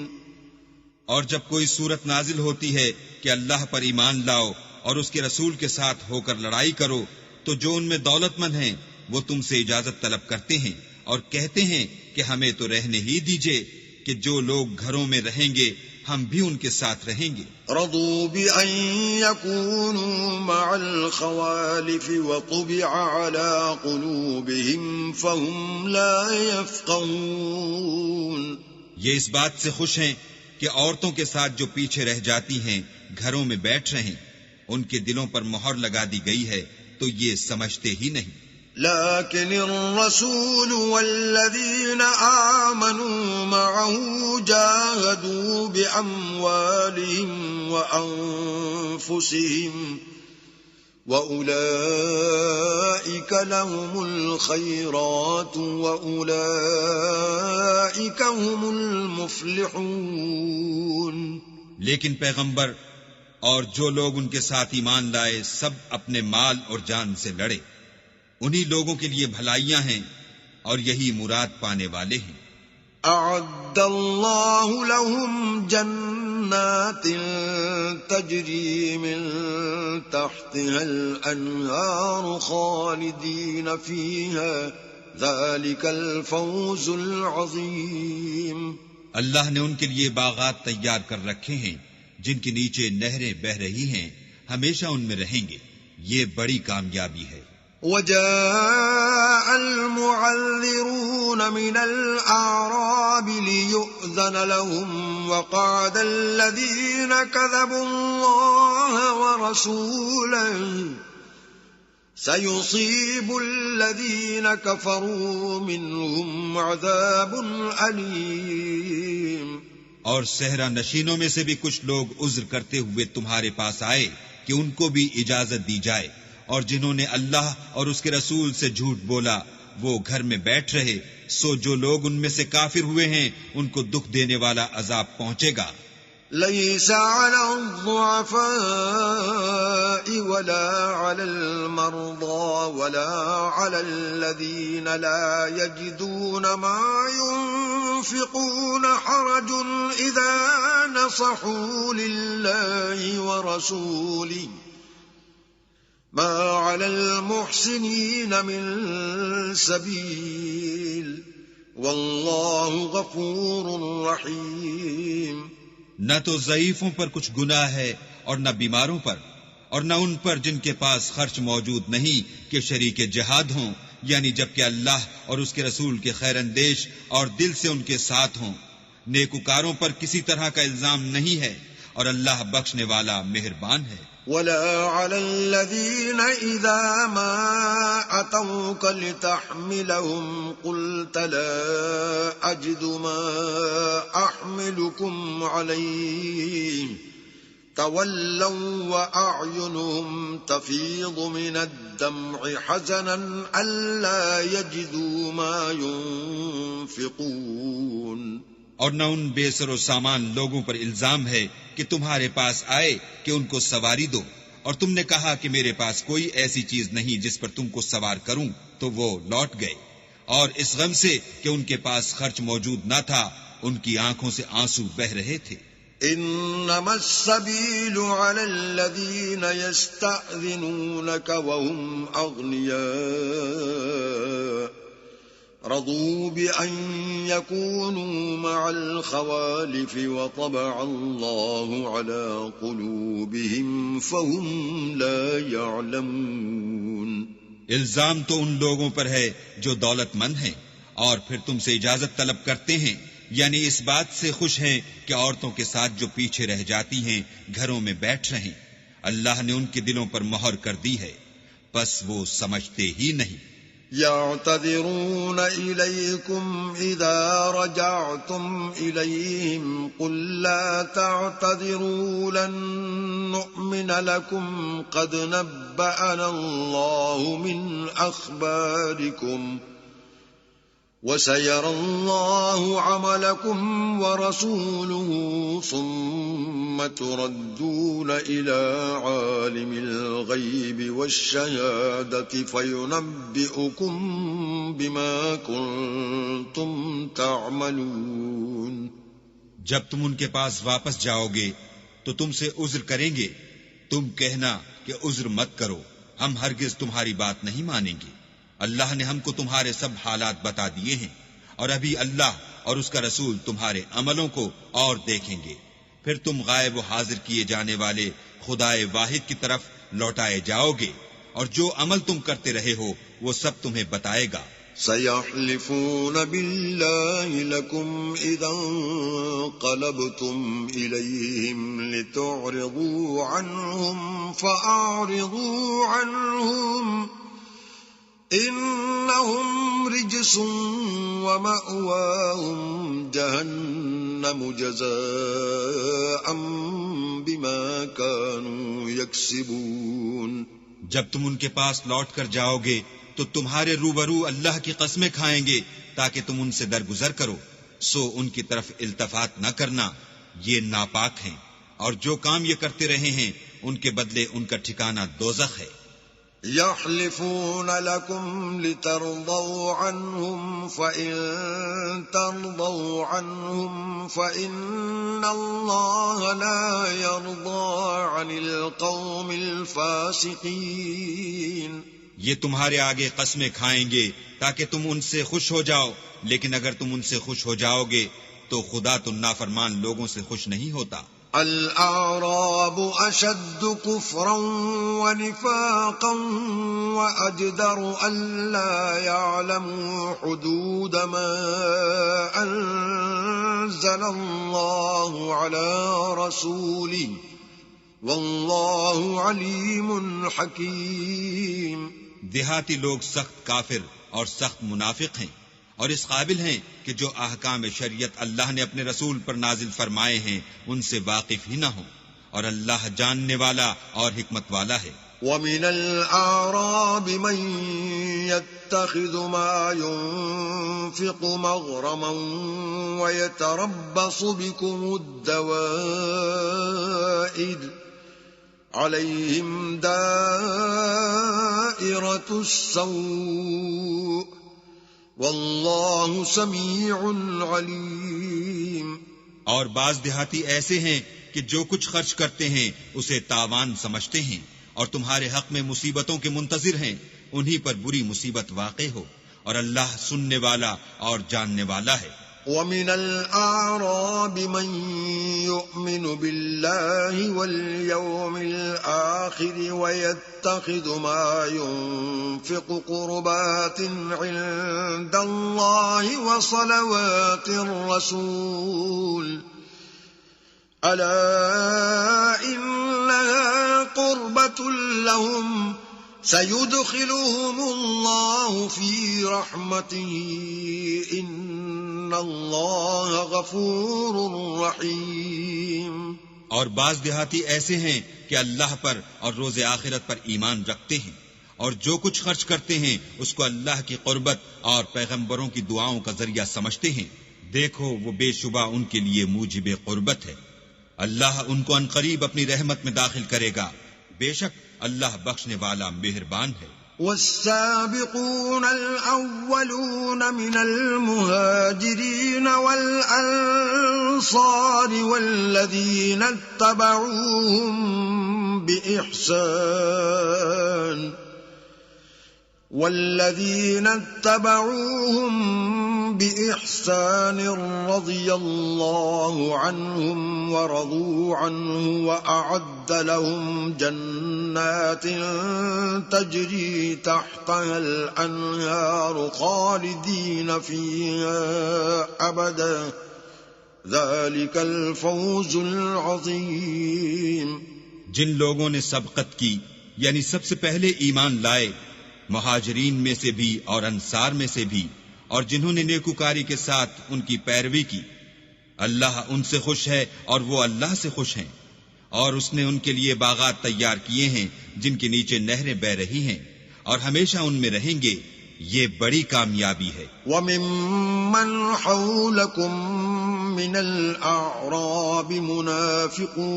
اور جب کوئی صورت نازل ہوتی ہے کہ اللہ پر ایمان لاؤ اور اس کے رسول کے ساتھ ہو کر لڑائی کرو تو جو ان میں دولت مند ہیں وہ تم سے اجازت طلب کرتے ہیں اور کہتے ہیں کہ ہمیں تو رہنے ہی دیجئے کہ جو لوگ گھروں میں رہیں گے ہم بھی ان کے ساتھ رہیں گے. رضوا بأن يكونوا مع الخوالف وطبع على قلوبهم فهم لا يفقهون. یہ اس بات سے خوش ہیں کہ عورتوں کے ساتھ جو پیچھے رہ جاتی ہیں گھروں میں بیٹھ رہیں. ان کے دلوں پر مہر لگا دی گئی ہے تو یہ سمجھتے ہی نہیں. لكن الرسول والذين آمنوا معه جاهدوا بأموالهم وأنفسهم وأولئك لهم الخيرات وأولئك هم المفلحون. لیکن پیغمبر اور جو لوگ ان کے ساتھ ایمان لائے سب اپنے مال اور جان سے لڑے. انہی لوگوں کے لیے بھلائیاں ہیں اور یہی مراد پانے والے ہیں. اعد اللہ لهم جنات تجری من تحتها الانہار خالدین فیها ذلك الفوز العظیم. اللہ نے ان کے لیے باغات تیار کر رکھے ہیں جن کے نیچے نہریں بہ رہی ہیں، ہمیشہ ان میں رہیں گے. یہ بڑی کامیابی ہے. وجاء المعذرون من الأعراب ليؤذن لهم وقعد الذين كذبوا الله ورسوله سيصيب الذين كفروا منهم عذاب أليم. اور صحرا نشینوں میں سے بھی کچھ لوگ عذر کرتے ہوئے تمہارے پاس آئے کہ ان کو بھی اجازت دی جائے، اور جنہوں نے اللہ اور اس کے رسول سے جھوٹ بولا وہ گھر میں بیٹھ رہے، سو جو لوگ ان میں سے کافر ہوئے ہیں ان کو دکھ دینے والا عذاب پہنچے گا. ليس على الضعفاء ولا على المرضى ولا على الذين لا يجدون ما ينفقون حرج إذا نصحوا لله ورسوله ما على المحسنين من سبيل والله غفور رحيم. نہ تو ضعیفوں پر کچھ گناہ ہے اور نہ بیماروں پر، اور نہ ان پر جن کے پاس خرچ موجود نہیں کہ شریک جہاد ہوں، یعنی جبکہ اللہ اور اس کے رسول کے خیر اندیش اور دل سے ان کے ساتھ ہوں. نیکوکاروں پر کسی طرح کا الزام نہیں ہے اور اللہ بخشنے والا مہربان ہے. ولا على الذين إذا ما أتوك لتحملهم قلت لا أجد ما أحملكم عليه تولوا وأعينهم تفيض من الدمع حزنا ألا يجدوا ما ينفقون. اور نہ ان بے سر و سامان لوگوں پر الزام ہے کہ تمہارے پاس آئے کہ ان کو سواری دو، اور تم نے کہا کہ میرے پاس کوئی ایسی چیز نہیں جس پر تم کو سوار کروں، تو وہ لوٹ گئے، اور اس غم سے کہ ان کے پاس خرچ موجود نہ تھا ان کی آنکھوں سے آنسو بہ رہے تھے. انما السبيل على الذين يستأذنونك وهم اغنياء رضوا بأن يكونوا مع الخوالف وطبع الله على قلوبهم فهم لا يعلمون. الزام تو ان لوگوں پر ہے جو دولت مند ہیں اور پھر تم سے اجازت طلب کرتے ہیں، یعنی اس بات سے خوش ہیں کہ عورتوں کے ساتھ جو پیچھے رہ جاتی ہیں گھروں میں بیٹھ رہیں. اللہ نے ان کے دلوں پر مہر کر دی ہے، پس وہ سمجھتے ہی نہیں. يعتذرون إليكم إذا رجعتم إليهم قل لا تعتذروا لن نؤمن لكم قد نبأنا الله من أخباركم وسيرى الله عملكم ورسوله ثم تردون إلى عالم الغيب والشهادة فينبئكم بما كنتم تعملون. جب تم ان کے پاس واپس جاؤ گے تو تم سے عذر کریں گے، تم کہنا کہ عذر مت کرو، ہم ہرگز تمہاری بات نہیں مانیں گے. اللہ نے ہم کو تمہارے سب حالات بتا دیے ہیں، اور ابھی اللہ اور اس کا رسول تمہارے عملوں کو اور دیکھیں گے، پھر تم غائب و حاضر کیے جانے والے خدائے واحد کی طرف لوٹائے جاؤ گے، اور جو عمل تم کرتے رہے ہو وہ سب تمہیں بتائے گا. سيحلفون بالله لكم إذا انقلبتم إليهم لتعرضوا عنهم فأعرضوا عنهم إنهم رجس ومأواهم جهنم جزاء بما كانوا يكسبون. جب تم ان کے پاس لوٹ کر جاؤ گے تو تمہارے روبرو اللہ کی قسمیں کھائیں گے تاکہ تم ان سے درگزر کرو، سو ان کی طرف التفات نہ کرنا، یہ ناپاک ہیں، اور جو کام یہ کرتے رہے ہیں ان کے بدلے ان کا ٹھکانہ دوزخ ہے. يحلفون لكم لترضوا عنهم فإن ترضوا عنهم فإن الله لا يرضى عن القوم الفاسقين. یہ تمہارے آگے قسمیں کھائیں گے تاکہ تم ان سے خوش ہو جاؤ، لیکن اگر تم ان سے خوش ہو جاؤ گے تو خدا تو نافرمان لوگوں سے خوش نہیں ہوتا. الأعراب أشد كفرا ونفاقا وأجدر ألا يعلموا حدود ما أنزل الله على رسوله والله عليم حكيم. دیہاتی لوگ سخت کافر اور سخت منافق ہیں، اور اس قابل ہیں کہ جو احکام شریعت اللہ نے اپنے رسول پر نازل فرمائے ہیں ان سے واقف ہی نہ ہوں، اور اللہ جاننے والا اور حکمت والا ہے. وَمِنَ الْأَعْرَابِ مَن يَتَّخِذُ مَا يُنفِقُ مَغْرَمًا وَيَتَرَبَّصُ بِكُمُ الدَّوَائِرَ عَلَيْهِمْ دَائِرَةُ السَّوْءِ واللہ سمیع علیم. اور بعض دیہاتی ایسے ہیں کہ جو کچھ خرچ کرتے ہیں اسے تاوان سمجھتے ہیں، اور تمہارے حق میں مصیبتوں کے منتظر ہیں، انہی پر بری مصیبت واقع ہو، اور اللہ سننے والا اور جاننے والا ہے. وَمِنَ الْأَعْرَابِ مَن يُؤْمِنُ بِاللَّهِ وَالْيَوْمِ الْآخِرِ وَيَتَّخِذُ مَا يُنفِقُ قُرُبَاتٍ عِندَ اللَّهِ وَصَلَوَاتِ الرَّسُولِ أَلَا إِنَّهَا قُرْبَةٌ قربة لهم سيدخلهم الله في رحمته إن الله غفور رحيم. اور بعض دیہاتی ایسے ہیں کہ اللہ پر اور روز آخرت پر ایمان رکھتے ہیں اور جو کچھ خرچ کرتے ہیں اس کو اللہ کی قربت اور پیغمبروں کی دعاؤں کا ذریعہ سمجھتے ہیں. دیکھو وہ بے شبہ ان کے لیے موجب قربت ہے. اللہ ان کو عنقریب اپنی رحمت میں داخل کرے گا. بے شک اللہ بخشنے والا مہربان ہے. والسابقون الأولون من المهاجرين والأنصار والذين اتبعوهم بإحسان رضي الله عنهم ورضوا عنه وأعد لهم جنات تجري تحتها الأنهار خالدين فيها أبدا ذلك الفوز العظيم. جن لوگوں نے سبقت کی یعنی سب سے پہلے ایمان لائے مہاجرین میں سے بھی اور انصار میں سے بھی اور جنہوں نے نیکوکاری کے ساتھ ان کی پیروی کی، اللہ ان سے خوش ہے اور وہ اللہ سے خوش ہیں. اور اس نے ان کے لیے باغات تیار کیے ہیں جن کے نیچے نہریں بہ رہی ہیں اور ہمیشہ ان میں رہیں گے. یہ بڑی کامیابی ہے. وَمِمَّنْ حَوْلَكُمْ مِنَ الْأَعْرَابِ مُنَافِقُونَ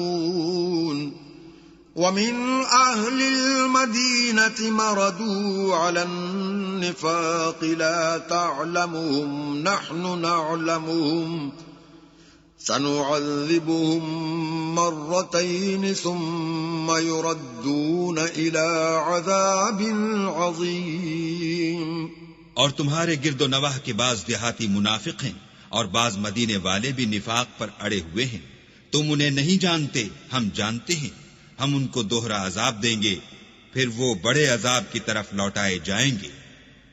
وَمِنْ أَهْلِ الْمَدِينَةِ مَرَدُوا عَلَى النِّفَاقِ لَا تَعْلَمُهُمْ نَحْنُ نَعْلَمُهُمْ سَنُعَذِّبُهُمْ مَرَّتَيْنِ ثُمَّ يُرَدُّونَ إِلَى عَذَابٍ عَظِيمٍ. اور تمہارے گرد و نواح کے بعض دیہاتی منافق ہیں اور بعض مدینے والے بھی نفاق پر اڑے ہوئے ہیں. تم انہیں نہیں جانتے، ہم جانتے ہیں. ہم ان کو دوہرا عذاب دیں گے، پھر وہ بڑے عذاب کی طرف لوٹائے جائیں گے.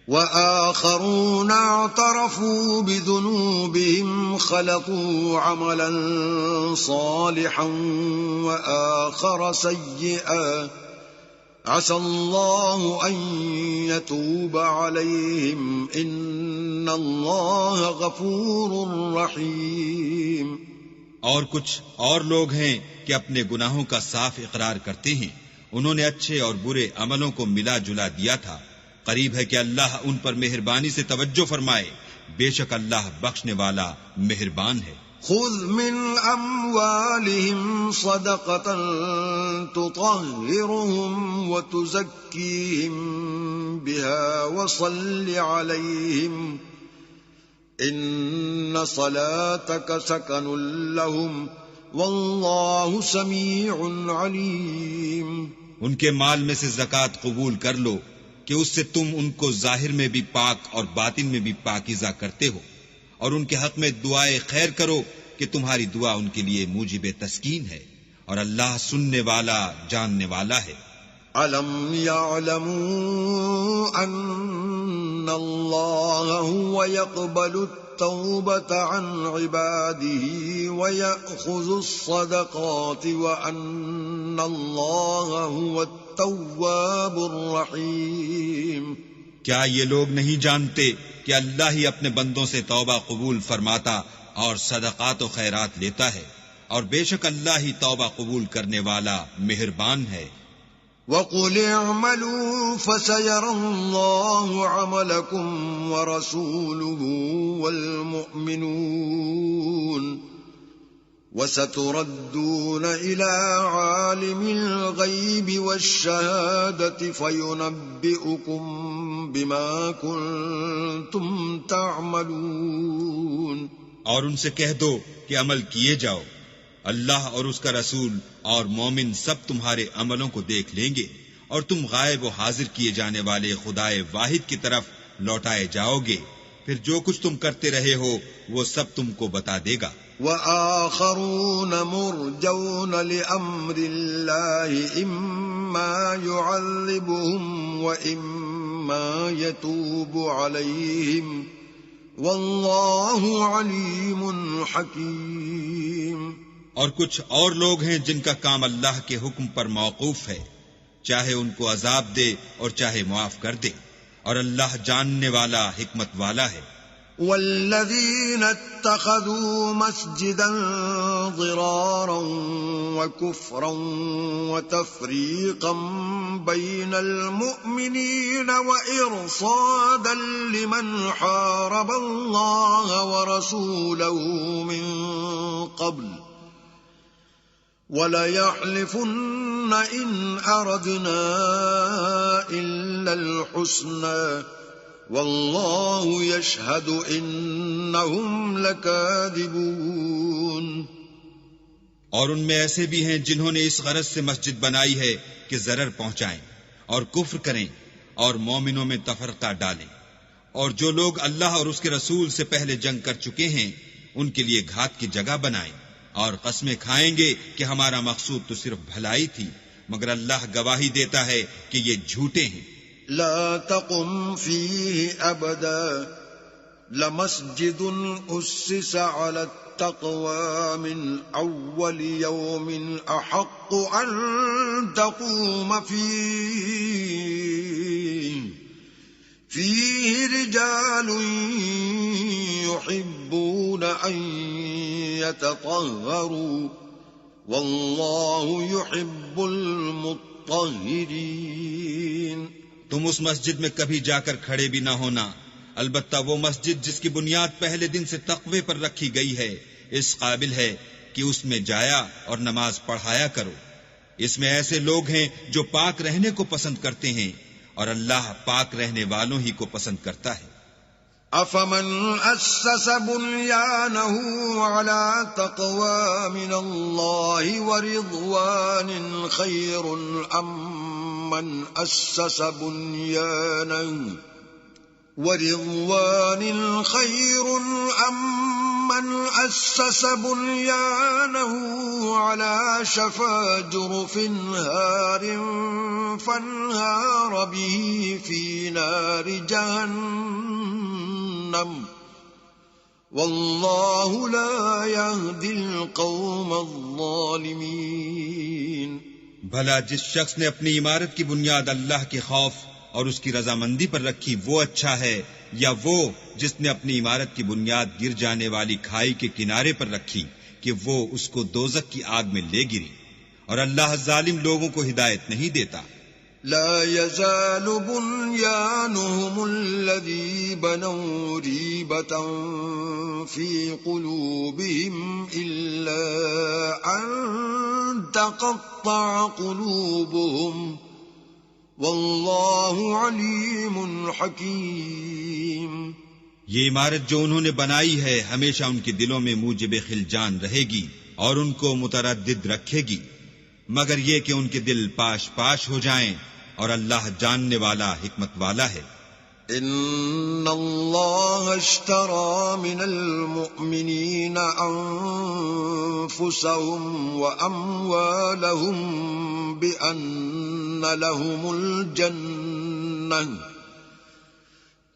وَآخَرُونَ اعْتَرَفُوا بِذُنُوبِهِمْ خَلَطُوا عَمَلًا صَالِحًا وَآخَرَ سَيِّئًا عَسَى اللَّهُ أَن يَتُوبَ عَلَيْهِمْ إِنَّ اللَّهَ غَفُورٌ رَحِيمٌ. اور کچھ اور لوگ ہیں کہ اپنے گناہوں کا صاف اقرار کرتے ہیں. انہوں نے اچھے اور برے عملوں کو ملا جلا دیا تھا. قریب ہے کہ اللہ ان پر مہربانی سے توجہ فرمائے. بے شک اللہ بخشنے والا مہربان ہے. خذ من اموالهم صدقة تطهرهم وتزكيهم بها وصل عليهم ان صلاتك سكن لهم والله سميع عليم. ان کے مال میں سے زکوٰۃ قبول کر لو کہ اس سے تم ان کو ظاہر میں بھی پاک اور باطن میں بھی پاکیزہ کرتے ہو، اور ان کے حق میں دعائے خیر کرو کہ تمہاری دعا ان کے لیے موجب تسکین ہے، اور اللہ سننے والا جاننے والا ہے. أَلَمْ يَعْلَمُوا أَنَّ اللَّهَ هُوَ يَقْبَلُ التَّوْبَةَ عَنْ عِبَادِهِ وَيَأْخُذُ الصَّدَقَاتِ وَأَنَّ اللَّهَ هُوَ التَّوَّابُ الرَّحِيمُ. کیا یہ لوگ نہیں جانتے کہ اللہ ہی اپنے بندوں سے توبہ قبول فرماتا اور صدقات و خیرات لیتا ہے، اور بے شک اللہ ہی توبہ قبول کرنے والا مہربان ہے. وَقُلِ اعْمَلُوا فَسَيَرَى اللَّهُ عَمَلَكُمْ وَرَسُولُهُ وَالْمُؤْمِنُونَ وَسَتُرَدُّونَ إِلَى عَالِمِ الْغَيْبِ وَالشَّهَادَةِ فَيُنَبِّئُكُم بِمَا كُنتُمْ تَعْمَلُونَ. اور ان سے کہہ دو کہ عمل کیے جاؤ، اللہ اور اس کا رسول اور مومن سب تمہارے عملوں کو دیکھ لیں گے، اور تم غائب و حاضر کیے جانے والے خدائے واحد کی طرف لوٹائے جاؤ گے، پھر جو کچھ تم کرتے رہے ہو وہ سب تم کو بتا دے گا. وَآخَرُونَ مُرْجَوْنَ لِأَمْرِ اللَّهِ إِمَّا يُعَذِّبُهُمْ وَإِمَّا يَتُوبُ عَلَيْهِمْ وَاللَّهُ عَلِيمٌ حَكِيمٌ. اور کچھ اور لوگ ہیں جن کا کام اللہ کے حکم پر موقوف ہے، چاہے ان کو عذاب دے اور چاہے معاف کر دے، اور اللہ جاننے والا حکمت والا ہے۔ والذين اتخذوا مسجدا ضرارا وكفرا وتفريقا بين المؤمنين وإرصادا لمن حارب الله ورسوله من قبل وَلَيَحْلِفُنَّ إِنْ أَرَدْنَا إِلَّا الْحُسْنَى وَاللَّهُ يَشْهَدُ إِنَّهُمْ لَكَاذِبُونَ۔ اور ان میں ایسے بھی ہیں جنہوں نے اس غرض سے مسجد بنائی ہے کہ ضرر پہنچائیں اور کفر کریں اور مومنوں میں تفرقہ ڈالیں، اور جو لوگ اللہ اور اس کے رسول سے پہلے جنگ کر چکے ہیں ان کے لیے گھات کی جگہ بنائیں، اور قسمیں کھائیں گے کہ ہمارا مقصود تو صرف بھلائی تھی، مگر اللہ گواہی دیتا ہے کہ یہ جھوٹے ہیں۔ لا تقم فيه أبدا لمسجد أسس على التقوى من أول يوم أحق أن تقوم فيه رجال يحبون أن يتطهروا والله يحب المطهرين۔ تم اس مسجد میں کبھی جا کر کھڑے بھی نہ ہونا، البتہ وہ مسجد جس کی بنیاد پہلے دن سے تقوی پر رکھی گئی ہے اس قابل ہے کہ اس میں جایا اور نماز پڑھایا کرو۔ اس میں ایسے لوگ ہیں جو پاک رہنے کو پسند کرتے ہیں، اور اللہ پاک رہنے والوں ہی کو پسند کرتا ہے۔ أفمن أسس بنيانه على تقوى من الله ورضوان خير أم من أسس بنيانه على شفا جرف هار فانهار به في نار جهنم والله لا يهدي القوم الظالمين۔ بھلا جس شخص نے اپنی عمارت کی بنیاد اللہ کے خوف اور اس کی رضامندی پر رکھی وہ اچھا ہے، یا وہ جس نے اپنی عمارت کی بنیاد گر جانے والی کھائی کے کنارے پر رکھی کہ وہ اس کو دوزخ کی آگ میں لے گری، اور اللہ ظالم لوگوں کو ہدایت نہیں دیتا۔ لا يزال بنيانهم الذي بنوا ريبة في قلوبهم إلا أن تقطع قلوبهم والله عليم حكيم۔ یہ عمارت جو انہوں نے بنائی ہے ہمیشہ ان کے دلوں میں موجب خلجان رہے گی اور ان کو متردد رکھے گی، مگر یہ کہ ان کے دل پاش پاش ہو جائیں، اور اللہ جاننے والا حکمت والا ہے۔ ان اللہ اشترى من المؤمنین انفسهم واموالهم بان لهم الجنة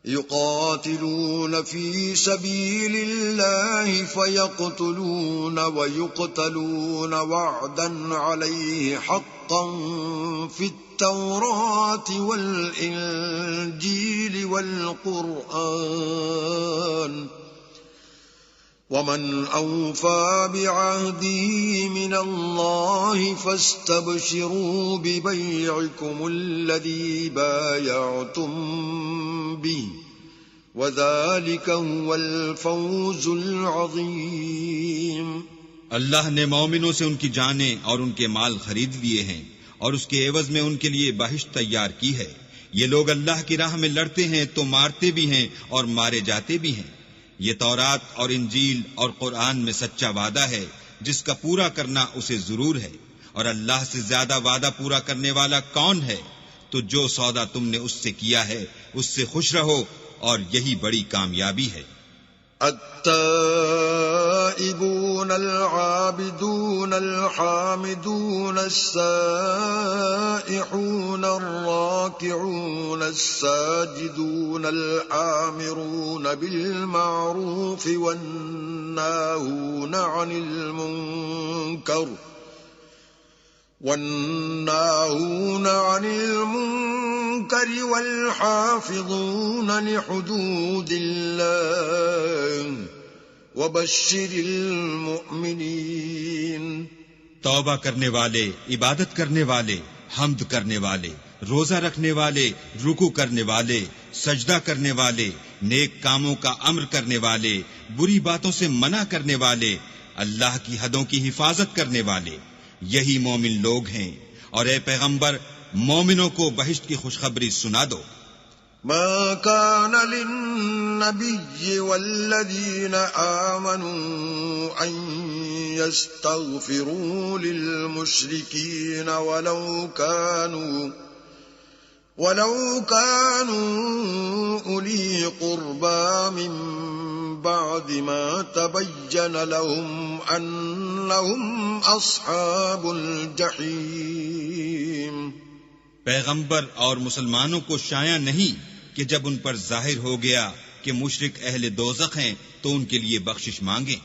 يقاتلون في سبيل الله فيقتلون ويقتلون وعدا عليه حقا في التوراة والإنجيل والقرآن ومن أوفى بعهده من الله فاستبشروا ببيعكم الذي بايعتم به وذلك هو الفوز العظيم۔ اللہ نے مومنوں سے ان کی جانیں اور ان کے مال خرید لیے ہیں، اور اس کے عوض میں ان کے لیے بہشت تیار کی ہے۔ یہ لوگ اللہ کی راہ میں لڑتے ہیں تو مارتے بھی ہیں اور مارے جاتے بھی ہیں۔ یہ تورات اور انجیل اور قرآن میں سچا وعدہ ہے جس کا پورا کرنا اسے ضرور ہے، اور اللہ سے زیادہ وعدہ پورا کرنے والا کون ہے؟ تو جو سودا تم نے اس سے کیا ہے اس سے خوش رہو، اور یہی بڑی کامیابی ہے۔ التائبون العابدون الحامدون السائحون الراكعون الساجدون الآمرون بالمعروف والناهون عن المنكر والناهون عن المنكر والحافظون لحدود الله وبشر المؤمنين. توبہ کرنے والے، عبادت کرنے والے، حمد کرنے والے، روزہ رکھنے والے، رکوع کرنے والے، سجدہ کرنے والے، نیک کاموں کا امر کرنے والے، بری باتوں سے منع کرنے والے، اللہ کی حدوں کی حفاظت کرنے والے، یہی مومن لوگ ہیں. اور اے پیغمبر، مومنوں کو بہشت کی خوشخبری سنا دو. ما كان للنبي والذين آمنوا أن يستغفروا للمشركين ولو كانوا أولي قربى من بعد ما تبين لهم أنهم أصحاب الجحيم. پیغمبر اور مسلمانوں کو شایع نہیں کہ جب ان پر ظاہر ہو گیا کہ مشرک اہل دوزخ ہیں تو ان کے لیے بخشش مانگیں،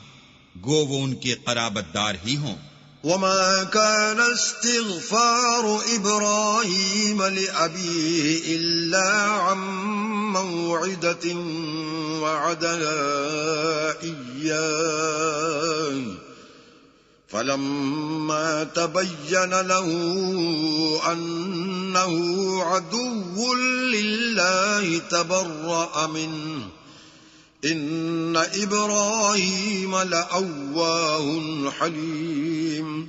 گو وہ ان کے قرابت دار ہی ہوں. وما كان استغفار إبراهيم لأبيه إلا عن موعدة وعدها إياه فلما تبين له أنه عدو لله تبرأ منه إن إبراهيم لأواه حليم.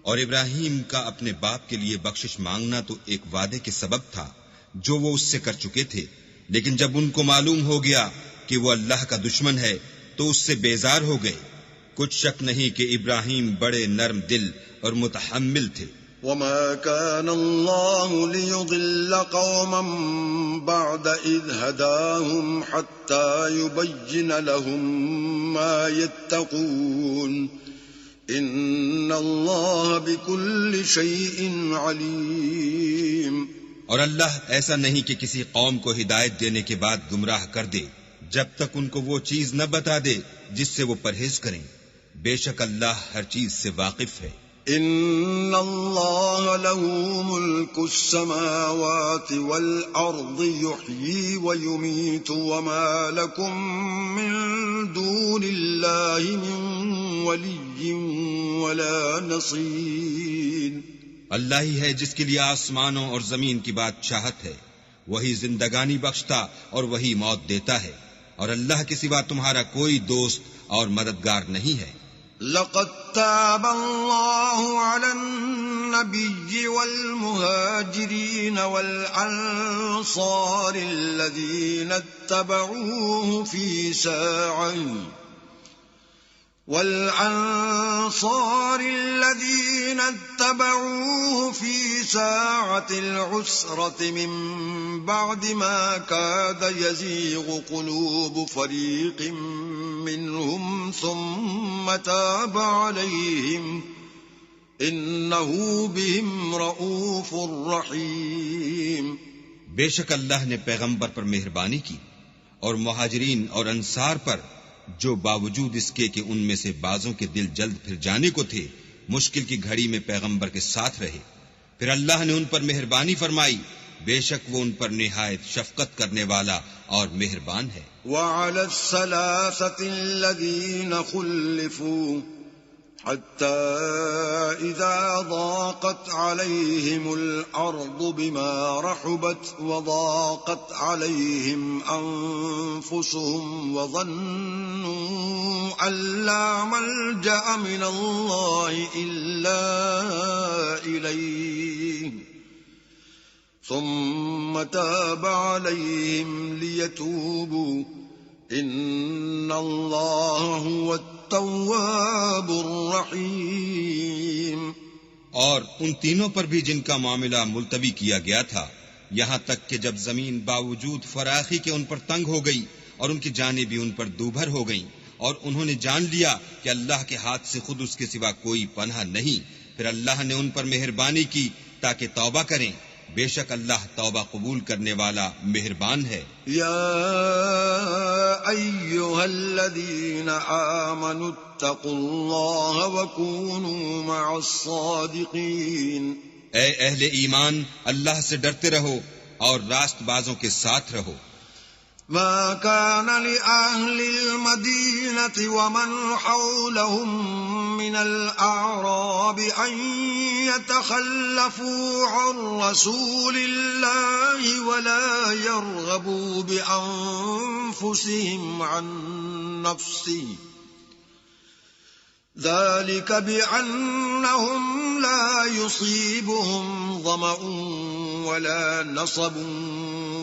اور ابراہیم کا اپنے باپ کے لیے بخشش مانگنا تو ایک وعدے کے سبب تھا جو وہ اس سے کر چکے تھے، لیکن جب ان کو معلوم ہو گیا کہ وہ اللہ کا دشمن ہے تو اس سے بیزار ہو گئے. کچھ شک نہیں کہ ابراہیم بڑے نرم دل اور متحمل تھے. وما كان الله ليضل قوما بعد إذ هداهم حتى يبين لهم ما يتقون إن الله بكل شيء عليم. اور اللہ ایسا نہیں کہ کسی قوم کو ہدایت دینے کے بعد گمراہ کر دے جب تک ان کو وہ چیز نہ بتا دے جس سے وہ پرہیز کریں. بے شک اللہ ہر چیز سے واقف ہے. ان اللہ له ملک السماوات والارض يحيي ويميت وما لكم من دون الله من ولي ولا نصير. اللہ ہی ہے جس کے لیے آسمانوں اور زمین کی بادشاہت ہے، وہی زندگانی بخشتا اور وہی موت دیتا ہے، اور اللہ کے سوا تمہارا کوئی دوست اور مددگار نہیں ہے. لقد تاب الله على النبي والمهاجرين والأنصار الذين اتبعوه في ساعة العسرة من بعد ما كاد يزيغ قلوب فريق منهم ثم تاب عليهم إنه بهم رؤوف رحيم. بے شک اللہ نے پیغمبر پر مہربانی کی اور مہاجرین اور انصار پر جو باوجود اس کے کہ ان میں سے بعضوں کے دل جلد پھر جانے کو تھے مشکل کی گھڑی میں پیغمبر کے ساتھ رہے، پھر اللہ نے ان پر مہربانی فرمائی. بے شک وہ ان پر نہایت شفقت کرنے والا اور مہربان ہے. وعلى الثلاثة الذين خلفوا حتى إذا ضاقت عليهم الأرض بما رحبت وضاقت عليهم أنفسهم وظنوا أن لا ملجأ من الله إلا إليه ثم تاب عليهم ليتوبوا إن الله هو التواب الرحیم. اور ان تینوں پر بھی جن کا معاملہ ملتوی کیا گیا تھا، یہاں تک کہ جب زمین باوجود فراخی کے ان پر تنگ ہو گئی اور ان کی جانیں بھی ان پر دوبھر ہو گئیں اور انہوں نے جان لیا کہ اللہ کے ہاتھ سے خود اس کے سوا کوئی پناہ نہیں، پھر اللہ نے ان پر مہربانی کی تاکہ توبہ کریں. بے شک اللہ توبہ قبول کرنے والا مہربان ہے. یا أيها الذين آمنوا اتقوا الله وكونوا مع الصادقين. اے اہل ایمان، اللہ سے ڈرتے رہو اور راست بازوں کے ساتھ رہو. ما كان لأهل المدينة ومن حولهم من الأعراب أن يتخلفوا عن رسول الله ولا يرغبوا بأنفسهم عن نفسه ذلك بأنهم لا يصيبهم ظمأ ولا نصب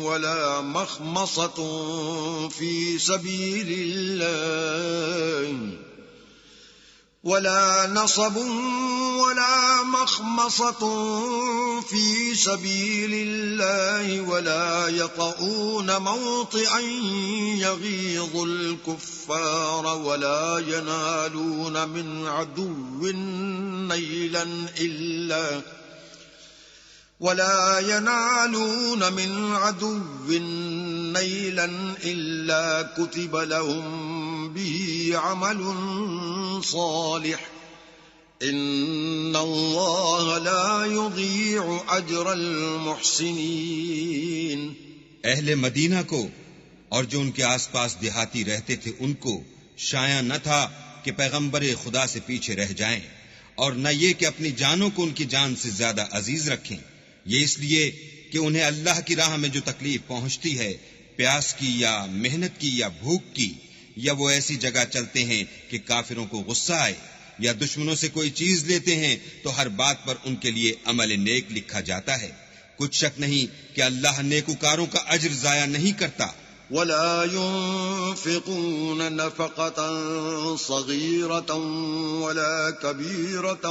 ولا مخمصة في سبيل الله ولا يطؤون موطئا يغيظ الكفار ولا ينالون من عدو نيلا إلا كتب لهم به عمل صالح إن الله لا يضيع أجر المحسنين. اہل مدینہ کو اور جو ان کے آس پاس دیہاتی رہتے تھے ان کو شایع نہ تھا کہ پیغمبر خدا سے پیچھے رہ جائیں، اور نہ یہ کہ اپنی جانوں کو ان کی جان سے زیادہ عزیز رکھیں. یہ اس لیے کہ انہیں اللہ کی راہ میں جو تکلیف پہنچتی ہے، پیاس کی یا محنت کی یا بھوک کی، یا وہ ایسی جگہ چلتے ہیں کہ کافروں کو غصہ آئے، یا دشمنوں سے کوئی چیز لیتے ہیں تو ہر بات پر ان کے لیے عمل نیک لکھا جاتا ہے. کچھ شک نہیں کہ اللہ نیکوکاروں کا اجر ضائع نہیں کرتا. ولا ينفقون نفقة صغيرة ولا كبيرة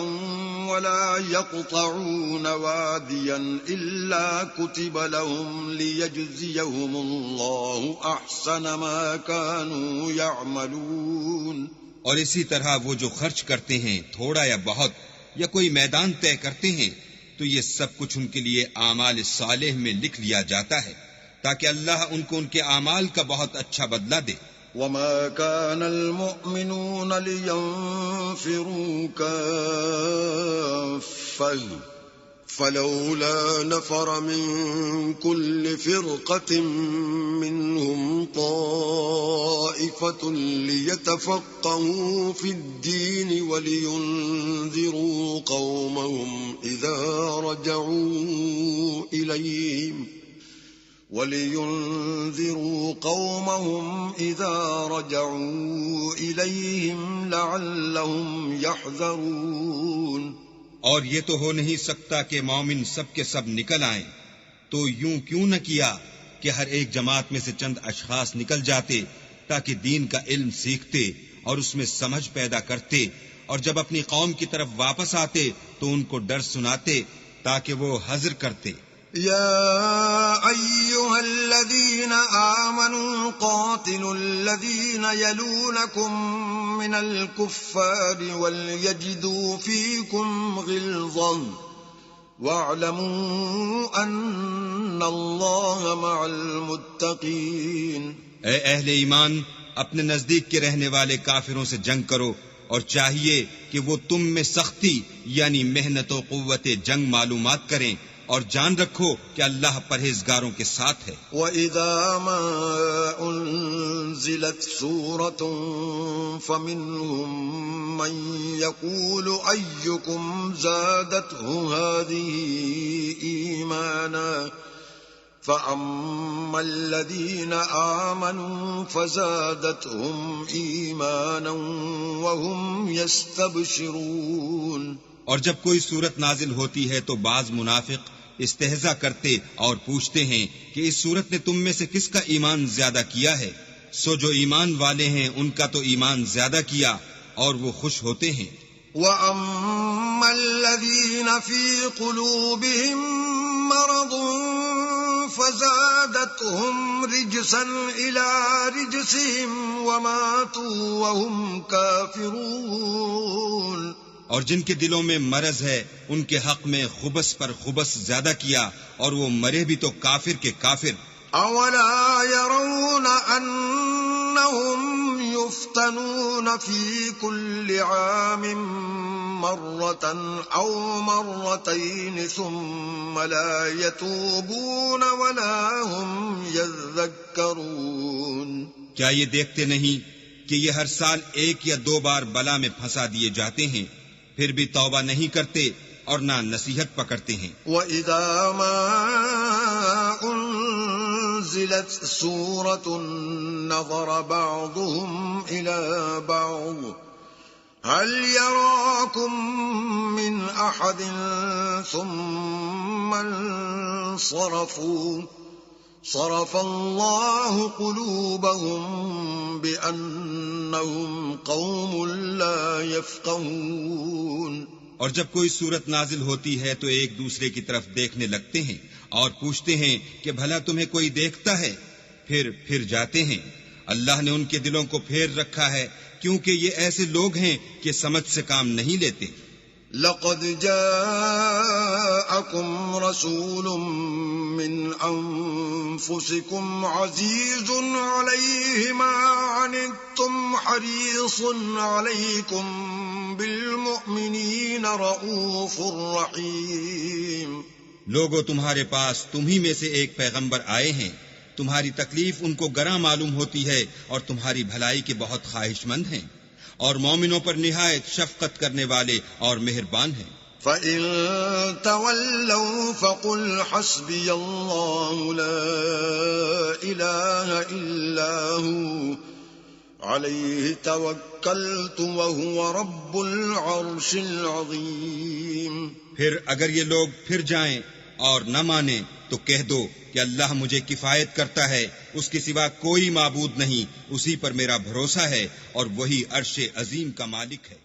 ولا يقطعون واديا إلا كتب لهم ليجزيهم الله أحسن ما كانوا يعملون. اور اسی طرح وہ جو خرچ کرتے ہیں تھوڑا یا بہت یا کوئی میدان طے کرتے ہیں تو یہ سب کچھ ان کے لیے اعمال صالح میں لکھ لیا جاتا ہے تاکہ اللہ ان کو ان کے اعمال کا بہت اچھا بدلہ دے. وما كان المؤمنون لينفروا كافة فلولا نفر من كل فرقة منهم طائفة ليتفقهوا في الدين ولينذروا قومهم إذا رجعوا إليهم لعلهم يحذرون. اور یہ تو ہو نہیں سکتا کہ مومن سب کے سب نکل آئیں، تو یوں کیوں نہ کیا کہ ہر ایک جماعت میں سے چند اشخاص نکل جاتے تاکہ دین کا علم سیکھتے اور اس میں سمجھ پیدا کرتے، اور جب اپنی قوم کی طرف واپس آتے تو ان کو ڈر سناتے تاکہ وہ حذر کرتے. يا أيها الذين آمنوا قاتلوا الذين يلونكم من الكفار وليجدوا فيكم غلظة واعلموا أن الله مع المتقين. اے اہل ایمان، اپنے نزدیک کے رہنے والے کافروں سے جنگ کرو، اور چاہیے کہ وہ تم میں سختی یعنی محنت و قوت جنگ معلومات کریں، اور جان رکھو کہ اللہ پرہیزگاروں کے ساتھ ہے. وَإِذَا مَا أُنزِلَتْ سُورَةٌ فَمِنْهُمْ مَنْ يَقُولُ أَيُّكُمْ زَادَتْهُ هَذِهِ إِيمَانًا فَأَمَّا الَّذِينَ آمَنُوا فَزَادَتْهُمْ إِيمَانًا وَهُمْ يَسْتَبْشِرُونَ. اور جب کوئی صورت نازل ہوتی ہے تو بعض منافق استہزا کرتے اور پوچھتے ہیں کہ اس صورت نے تم میں سے کس کا ایمان زیادہ کیا ہے؟ سو جو ایمان والے ہیں ان کا تو ایمان زیادہ کیا اور وہ خوش ہوتے ہیں. وَأَمَّا الَّذِينَ فِي قُلُوبِهِم مَّرَضٌ فَزَادَتْهُمْ رِجْسًا إِلَى رِجْسِهِمْ وَمَاتُوا وَهُمْ كَافِرُونَ. اور جن کے دلوں میں مرض ہے ان کے حق میں خبث پر خبث زیادہ کیا اور وہ مرے بھی تو کافر کے کافر. اولا يرون ان أنهم يفتنون في كل عام مرة أو مرتين ثم لا يتوبون ولا هم يذكرون. کیا یہ دیکھتے نہیں کہ یہ ہر سال 1 یا 2 بار بلا میں پھنسا دیے جاتے ہیں، پھر بھی توبہ نہیں کرتے اور نہ نصیحت پکڑتے ہیں. وَإِذَا مَا أُنزِلَتْ سُورَةٌ نَظَرَ بَعْضُهُمْ إِلَى بَعْضٍ هَلْ يَرَاكُمْ مِنْ أَحَدٍ ثُمَّ انصَرَفُوا صَرَفَ اللَّهُ قُلُوبَهُمْ بِأَنَّهُمْ قَوْمٌ لَا يَفْقَهُونَ. اور جب کوئی صورت نازل ہوتی ہے تو ایک دوسرے کی طرف دیکھنے لگتے ہیں اور پوچھتے ہیں کہ بھلا تمہیں کوئی دیکھتا ہے، پھر جاتے ہیں. اللہ نے ان کے دلوں کو پھیر رکھا ہے کیونکہ یہ ایسے لوگ ہیں کہ سمجھ سے کام نہیں لیتے. لقد جاءكم رسول من أنفسكم عزيز عليه ما عنتم حريص عليكم بالمؤمنين رؤوف رحيم. لوگوں تمہارے پاس تمہی میں سے ایک پیغمبر آئے ہیں، تمہاری تکلیف ان کو گراں معلوم ہوتی ہے اور تمہاری بھلائی کے بہت خواہش مند ہیں، اور مومنوں پر نہایت شفقت کرنے والے اور مہربان ہیں. فَإِن تَوَلَّوْا فَقُلْ حَسْبِيَ اللَّهُ لَا إِلَٰهَ إِلَّا هُوَ عَلَيْهِ تَوَكَّلْتُ وَهُوَ رَبُّ الْعَرْشِ الْعَظِيمِ. پھر اگر یہ لوگ پھر جائیں اور نہ مانیں تو کہہ دو کہ اللہ مجھے کفایت کرتا ہے، اس کے سوا کوئی معبود نہیں، اسی پر میرا بھروسہ ہے اور وہی عرش عظیم کا مالک ہے.